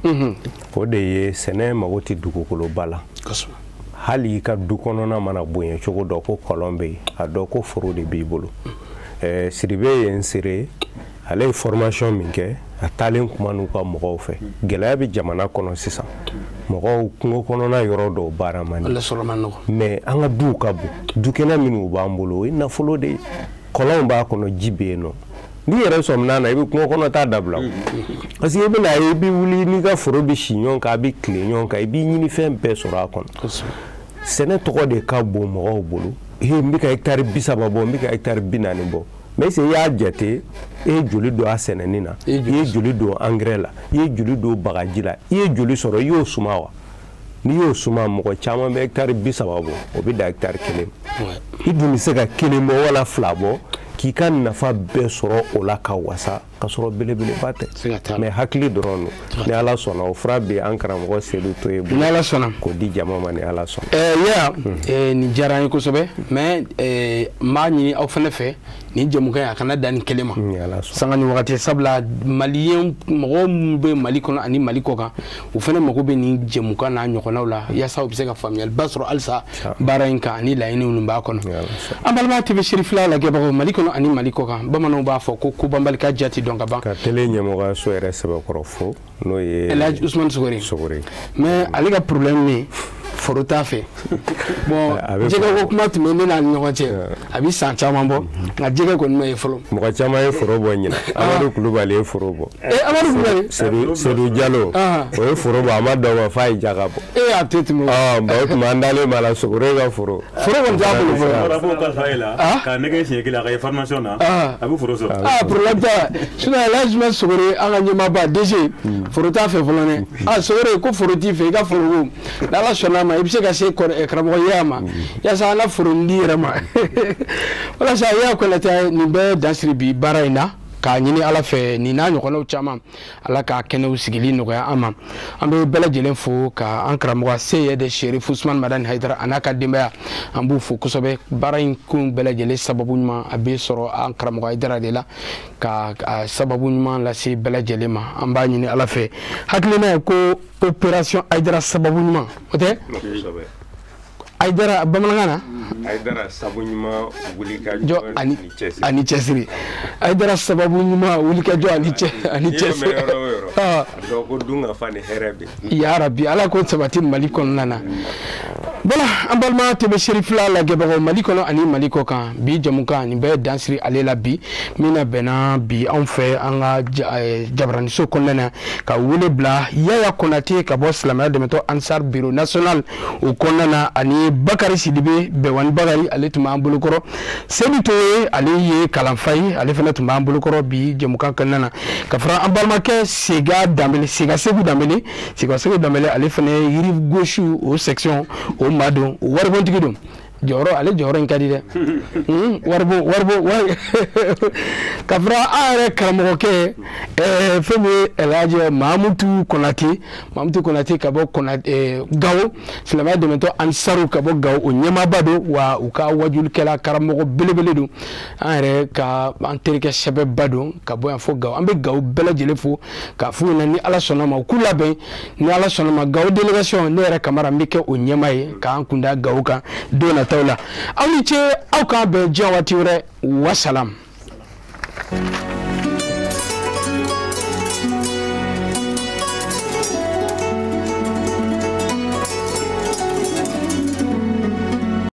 o de ye sɛnɛ mago tɛ dugukoloba la hali i ka du kɔnɔna mana bonya cogo dɔ ko kɔlɔn bɛ yen a dɔ ko foro de b'i bolo Sidibe ye n sere ale ye formation min kɛ a taalen kuma n'u ka mɔgɔw fɛ gɛlɛya bɛ jamana kɔnɔ sisan mɔgɔw kungo kɔnɔna yɔrɔ dɔw baara man di mais an ka duw ka bon dukɛnɛ minnu b'an bolo o ye nafolo de ye kɔlɔnw b'a kɔnɔ ji bɛ yen nɔ n'i yɛrɛ sɔmina na i bɛ kungo kɔnɔ taa dabila parce que i bɛ na ye i bɛ wuli n'i ka foro bɛ si ɲɔgɔn kan a bɛ tile ɲɔgɔn kan i b'i ɲini fɛn bɛɛ sɔrɔ a kɔnɔ sɛnɛ tɔgɔ de ka bon mɔgɔw bolo n bɛ ka hectare 30 bɔ n bɛ ka hectare 40 bɔ mais c'est i y'a jate e ye joli don a sɛnɛni na i ye joli don engrais la i ye joli don bagaji la i ye joli sɔrɔ i y'o suma wa n'i y'o suma mɔgɔ caman bɛ hectare 30 bɔ o bɛ da hectare 1 i dun bɛ se ka 1 bɔ wala 2 bɔ k'i ka nafa bɛɛ sɔrɔ o la ka wasa ka sɔrɔ belebeleba tɛ mais hakili dɔrɔn don ni ala sɔnna o fura bɛ an karamɔgɔ Seydou Toye bolo ni ala sɔnna k'o di jama ma ni ala sɔnna nin diyara an ye kosɛbɛ mais n b'a ɲini aw fana fɛ nin jɛmukan a kana dan nin kelen ma sanga ni wagati sabula maliyɛn mɔgɔw minnu bɛ Mali kɔnɔ ani Mali kɔ kan u fana mago bɛ nin jɛmukan n'a ɲɔgɔnnaw la yaasa u bɛ se ka faamuyaliba sɔrɔ halisa baara in kan ani laɲini minnu b'a kɔnɔ an balima TV seri fila lajɛbagaw Mali kɔnɔ ani Mali kɔ kan bamananw b'a fɔ ko banbali ka jati dɔn ka ban ka télé ɲɛmɔgɔyaso yɛrɛ sɛbɛkɔrɔ fo n'o ye Elhadji Ousmane Sogore mais ale ka problème min foro t'a fɛ bon jɛgɛ ko kuma tun bɛ ne n'a ni ɲɔgɔn cɛ a bɛ san caman bɔ nka jɛgɛ kɔni ma ye fɔlɔ mɔgɔ caman ye foro bɔ ɲina Amadu Kulubali ye foro bɔ Amadu Kulubali Seydou Diallo o ye foro bɔ a ma dɔn ma f'a ye jaga bɔ a tɛ tɛmɛ o tuma an dalen b'a la Sogore ka foro kɔni t'a bolo fɔlɔ ka nɛgɛ siɲɛ kelen a ka ye formation na a bɛ foro sɔrɔ problème t'a sinon Elhadji Ousmane Sogore an ka ɲɛmaaba DG foro t'a fɛ fɔlɔ dɛ Sogore ko foro t'i fɛ i ka foro ko n'Ala sɔnna ma i bɛ se ka se karamɔgɔya ma yaasa an ka foro di yɛrɛ ma walasa Yaya Konate nin bɛ dansiri bi baara in na k'a ɲini ala fɛ nin n'a ɲɔgɔnnaw caman ala k'a kɛnɛw sigili nɔgɔya an ma an bɛ bɛɛ lajɛlen fo ka an karamɔgɔ Seyɛde Sherif Ousmane Madani Hayidara a n'a ka denbaya an b'u fo kosɛbɛ baara in kun bɛɛ lajɛlen sababu ɲuman a bɛ sɔrɔ an karamɔgɔ Hayidara de la ka sababu ɲuman lase bɛɛ lajɛlen ma an b'a ɲini ala fɛ hakilina ye ko opération Hayidara sababu ɲuman o tɛ Hayidara bamanankan na Hayidara sababu ɲuman wulikajɔ ani cɛsiri Hayidara sababu ɲuman wulikajɔ ani cɛsiri ko dun ka fa ni hɛrɛ bɛ ya rabi ala ko sabati Mali kɔnɔna na voilà an balima TV seri fila lajɛbagaw Mali kɔnɔ ani Mali kɔ kan bi jamukan nin bɛ dansiri ale la bi min na bɛnna bi anw fɛ an ka jabaraniso kɔnɔna na ka wele bila Yaya Konate ka bɔ silamɛya dɛmɛtɔ Ansar Bureau National o kɔnɔna na ani Bakari Sidibe Bɛwani Bakari ale tun b'an bolokɔrɔ Seydou Toye ale ye kalanfa ye ale fana tun b'an bolokɔrɔ bi jamukan kɔnɔna na ka fara an balimakɛ Sega Segu Danbele ale fana ye yiri gauche o section o maa don o waribɔtigi don jɔyɔrɔ ale jɔyɔrɔ in ka di dɛ wari ka fara an yɛrɛ karamɔgɔkɛ fɛn min ye Elhadji Mahamudu Konate ka bɔ Gawo silamɛya dɛmɛtɔ Ansaru ka bɔ Gawo o ɲɛmaaba don wa u ka wajulikɛla karamɔgɔ belebele don an yɛrɛ ka an terikɛ sɛbɛba don ka bɔ yan fo Gawo an bɛ Gawo bɛɛ lajɛlen fo k'a f'u ɲɛna ni ala sɔnna ma u k'u labɛn ni ala sɔnna ma Gawo délégation ne yɛrɛ Kamara n bɛ kɛ o ɲɛmaa ye k'an kun da Gawo kan don nataw la aw ni ce aw k'a bɛn diɲɛ waati wɛrɛ wasalam